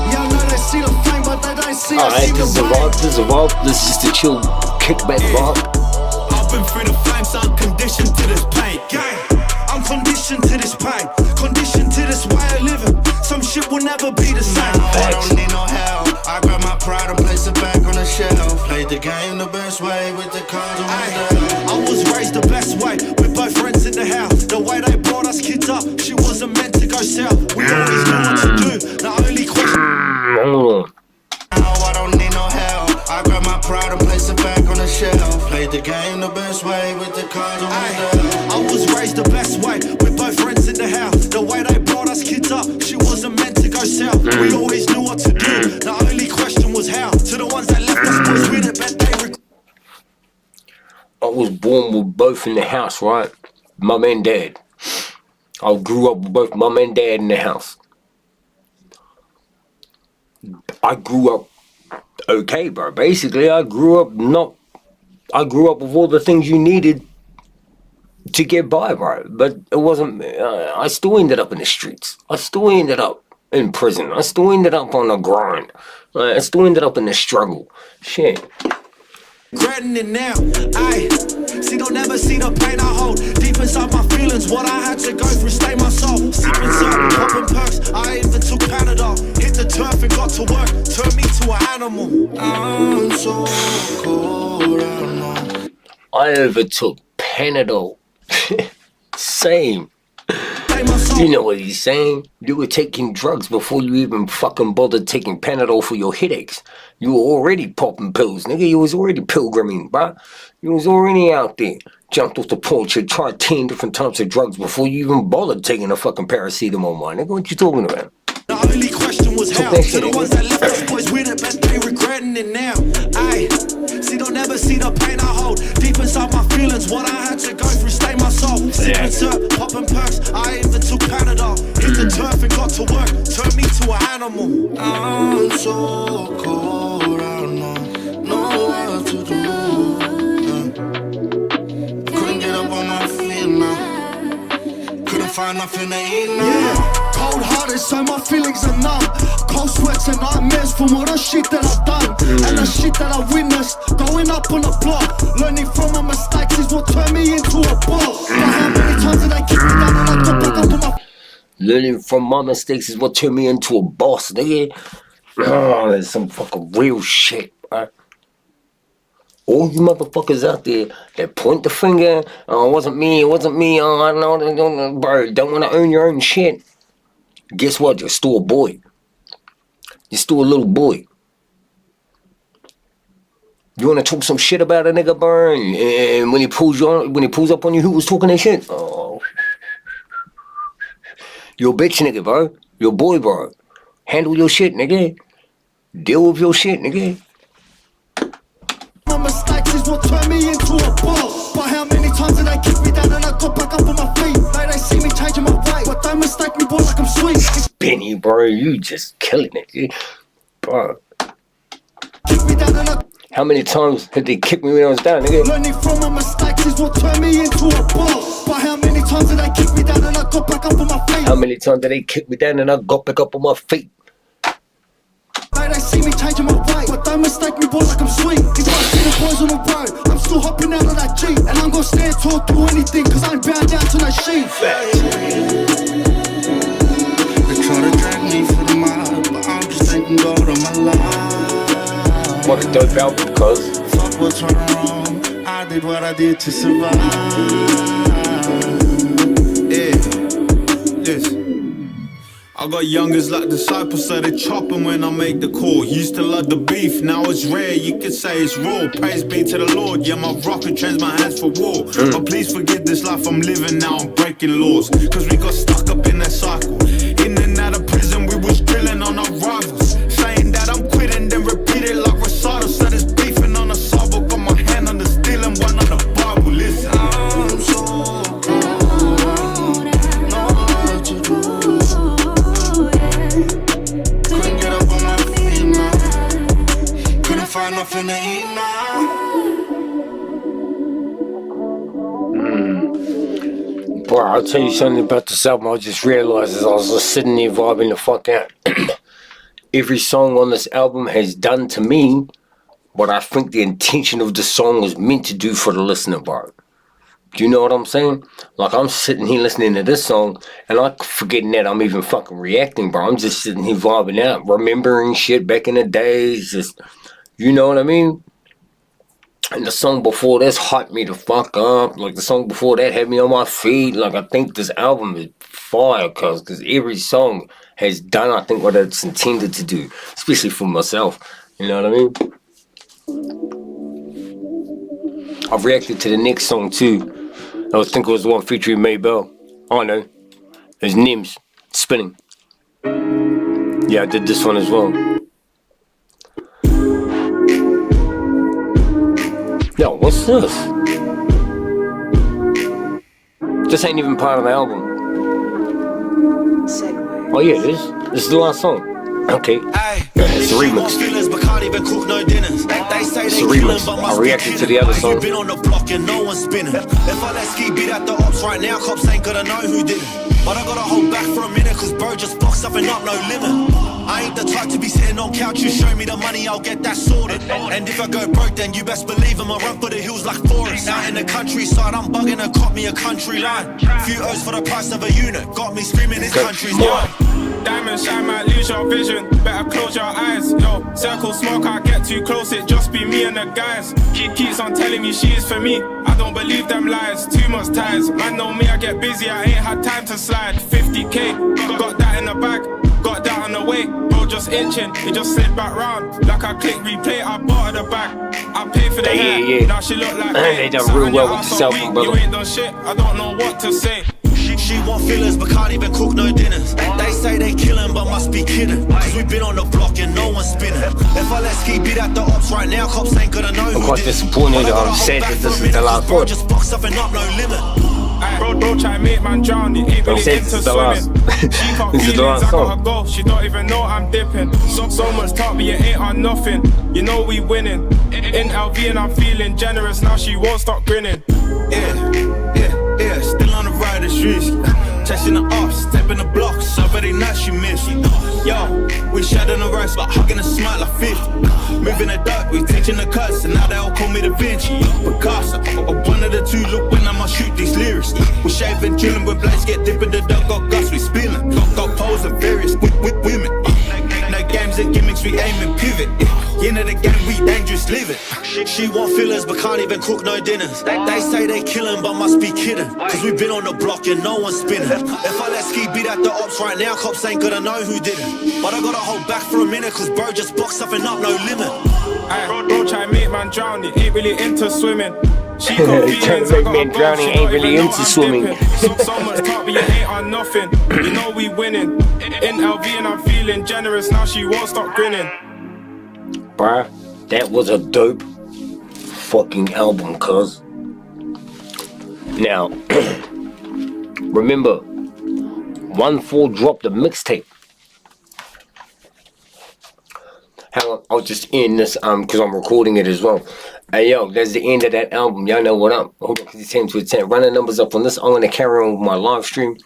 Yeah, I know they see the flame, but they don't see Alright, this is a vibe. This is just a chill kickback vibe. I've been through the flames, I'm conditioned to this pain. Gang, I'm conditioned to this pain. Conditioned to this way of living. Some shit will never be the same. I don't need no help. I grab my pride and place it back on the shelf. Played the game the best way with the cards on my desk. I was raised the best way with both friends in the house. The way they brought us kids up, she wasn't meant to go south. We always knew what to do. The only question. Hold on. I don't need no help. I grab my pride and place it back on the shelf. Played the game the best way with the cards on my desk. I was raised the best way with both friends in the house. The way they brought us kids up, she wasn't meant to go south. We always knew what to do. The only question was how. To the ones that left us boys with it, bet they regret. I was born with both in the house, right? Mum and dad. I grew up with both mum and dad in the house. I grew up okay, bro. Basically, I grew up with all the things you needed to get by, bro. But it wasn't. I still ended up in the streets. I still ended up in prison. I still ended up on the grind. I still ended up in the struggle. Shit. Regretting it now, aye. See, don't never see the pain I hold deep inside my feelings. What I had to go through, stay my soul. Sipping certain popping perks, I even took Panadol. Hit the turf and got to work, turned me to an animal. I'm so cold, I don't know. I overtook Panadol. Same. Stay my soul. You know what he's saying? You were taking drugs before you even fucking bothered taking Panadol for your headaches. You were already popping pills, nigga. You was already pilgriming, bruh. You was already out there. Jumped off the porch and tried 10 different types of drugs before you even bothered taking a fucking paracetamol, man. Nigga, what you talking about? The only question was how. To the ones that left us boys with it, bet they regretting it now. Aye. See, don't never see the pain I hold deep inside my feelings. What I had to go through, stay my soul. Sipping syrup, popping perks, I even took Panadol. Hit the turf and got to work, turned me to an animal. I'm so cold, I don't know what to do. Couldn't get up on my feet now. Couldn't find nothing to eat now. Yeah, cold hearted, so my feelings are numb. Cold sweats and nightmares from all the shit that I've done. And the shit that I've witnessed. Going up on the block. Learning from my mistakes is what turned me into a boss. But how many times did I kick me down and I got back up on my... Learning from my mistakes is what turned me into a boss, nigga. Oh, that's some fucking real shit, bro. All you motherfuckers out there that point the finger, oh, it wasn't me, oh, I don't know, bro, don't want to own your own shit. Guess what? You're still a boy. You're still a little boy. You want to talk some shit about a nigga, bro, and when he pulls up on you, who was talking that shit? Oh, you're a bitch, nigga, bro. You're a boy, bro. Handle your shit, nigga. Deal with your shit, nigga. My mistakes is what turned me into a boss. But how many times did they kick me down and I got back up on my feet? Like they see me changing my way, but don't mistake me, boy, like I'm sweet. Benny, bro, you just killing it, dude. Bro. Kick me down and I... How many times did they kick me when I was down, nigga? Learning from my mistakes is what turned me into a boss. But how many times did they kick me down and I got back up on my feet? How many times did they kick me down and I got back up on my feet? Like they see me changing my way, but don't mistake me, boy, like I'm sweet. If I see the boys on the road, I'm still hopping out of that Jeep. And I'm gonna stand tall, do anything, cause I'm bound down to that sheep. They try to drag me for the mile, but I'm just thanking God on my life. What a dope album, cuz. Fuck what's right or wrong, I did what I did to survive. Yeah, listen. I got youngers like disciples, so they chop 'em when I make the call. Used to love the beef, now it's rare, you could say it's raw. Praise be to the Lord, yeah, my rocket trains my hands for war. But please forgive this life I'm living now, I'm breaking laws. Cause we got stuck up in that cycle. In and out of prison, we was drilling on our rivals. Saying that I'm quitting, then repeat it like recital. So there's beefing on the side, got my hand on the steel and one on the Bible. Listen, I'm so find nothing to eat now. Bro, I'll tell you something about this album. I just realized as I was just sitting there vibing the fuck out. Every song on this album has done to me what I think the intention of the song was meant to do for the listener, bro. Do you know what I'm saying? Like, I'm sitting here listening to this song, and I'm forgetting that I'm even fucking reacting, bro. I'm just sitting here vibing out, remembering shit back in the days, just... You know what I mean? And the song before this hyped me the fuck up. Like, the song before that had me on my feet. Like, I think this album is fire, cause every song has done, I think, what it's intended to do. Especially for myself. You know what I mean? I've reacted to the next song, too. I think it was the one featuring Maybell. I know. It's Nims. Spinning. Yeah, I did this one as well. Yo, what's this? This ain't even part of the album. Oh yeah, it is. This is the last song. Okay. It's a remix. It's a remix. I reacted to the other song. Been on the block and no one's spinning. If I let Ski beat at the ops right now, cops ain't gonna know who did it. But I gotta hold back for a minute, cause bro just fucked something up, no limit. I ain't the type to be sitting on couches, show me the money, I'll get that sorted. And if I go broke, then you best believe I'ma run for the hills like Forrest. Out in the countryside, I'm bugging and caught me a country line. Few O's for the price of a unit, got me screaming this country's mine. Diamond shine might lose your vision, better close your eyes. Yo, circle smoke, I get too close, it just be me and the guys. Keeps on telling me she is for me, I don't believe them lies. Too much ties, man know me, I get busy, I ain't had time to slide. 50k, got that in the bag, got that on the way. Bro just itching, he just slid back round. Like I click replay, I bought her the back. I pay for the hair, now she look like they done real well with the cell phone, brother. You ain't done shit, I don't know what to say. She want fillers but can't even cook no dinners. They say they killin' but must be kidding. Cause we been on the block and no one's spinning. If I let Ski beat at the ops right now, cops ain't gonna know who did it. I'm quite disappointed. I'm sad that this is the last one. Just fuck something up, no limit. Bro, try make man drown, it ain't really into swimming. She got feelings, I gotta go, she don't even know I'm dipping. So much talk, but you ain't on nothing. You know we winning. In LV and I'm feeling generous, now she won't stop grinning. Yeah, still on the ride, it's risky. Chasing the off, stepping the blocks, somebody not she miss. Yo, we shadowing the rest, but hugging a smile like 50. Moving the dark, we teaching the cuts, and now they all call me Da Vinci. Picasso, one of the two, look when I'ma shoot these lyrics. We shaving, chilling with blades, get dip in the dark, got guts, we spilling. Got poles and various with women. No games and gimmicks, we aim and pivot. End of the game, we dangerous living. She want fillers, but can't even cook no dinners. They say they killin', but must be kidding. Cause we been on the block and no one's spinning. If I let Ski beat at the ops right now, cops ain't gonna know who did it. But I gotta hold back for a minute, cause bro just boxed something up, no limit. Bro, try make man drown, it ain't really into swimming. She got feelings, I gotta go, drowning ain't really into swimming. So much talk, but you ain't on nothing. You know we winning. In LV and I'm feeling generous, now she won't stop grinning. Bruh, that was a dope fucking album, cuz. Now, remember, 1-4 dropped a mixtape. Hang on, I'll just end this because I'm recording it as well. Hey yo, that's the end of that album. Y'all know what up. Hold on, it's 10 to 10. Run the numbers up on this. I'm gonna carry on with my live stream.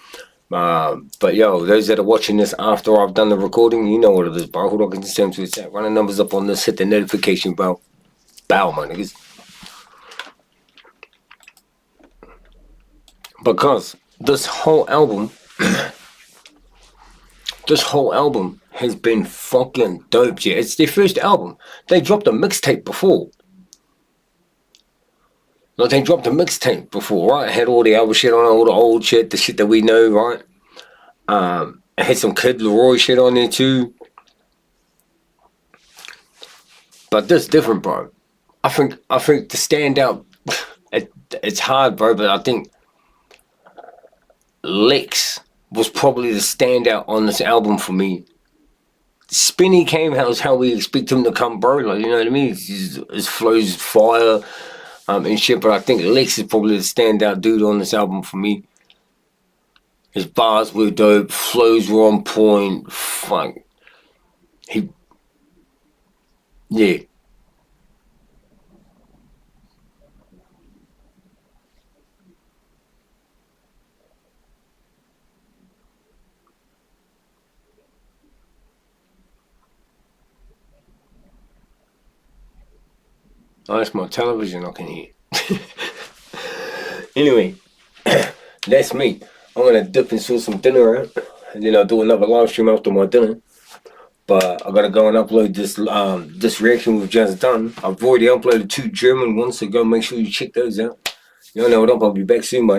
But yo, those that are watching this after I've done the recording, you know what it is, bro. Hold on, it's 10 to 10. Run the numbers up on this. Hit the notification bell. Bow, my niggas. Because this whole album has been fucking dope, yeah. It's their first album. They dropped a mixtape before. Like, they dropped a mixtape before, right? It had all the other shit on it, all the old shit, the shit that we know, right? I had some Kid Leroy shit on there too. But this different, bro. I think to stand out, it's hard, bro. But I think Lex was probably the standout on this album for me. Spinny came how we expect him to come, bro. Like, you know what I mean? His flows fire and shit. But I think Lex is probably the standout dude on this album for me. His bars were dope, flows were on point. Fuck, yeah. Oh, that's my television I can hear. Anyway, that's me. I'm gonna dip and sort some dinner out, and then I'll do another live stream after my dinner. But I gotta go and upload this reaction we've just done. I've already uploaded 2 German ones, so go make sure you check those out. Y'all know what up, I'll be back soon, buddy.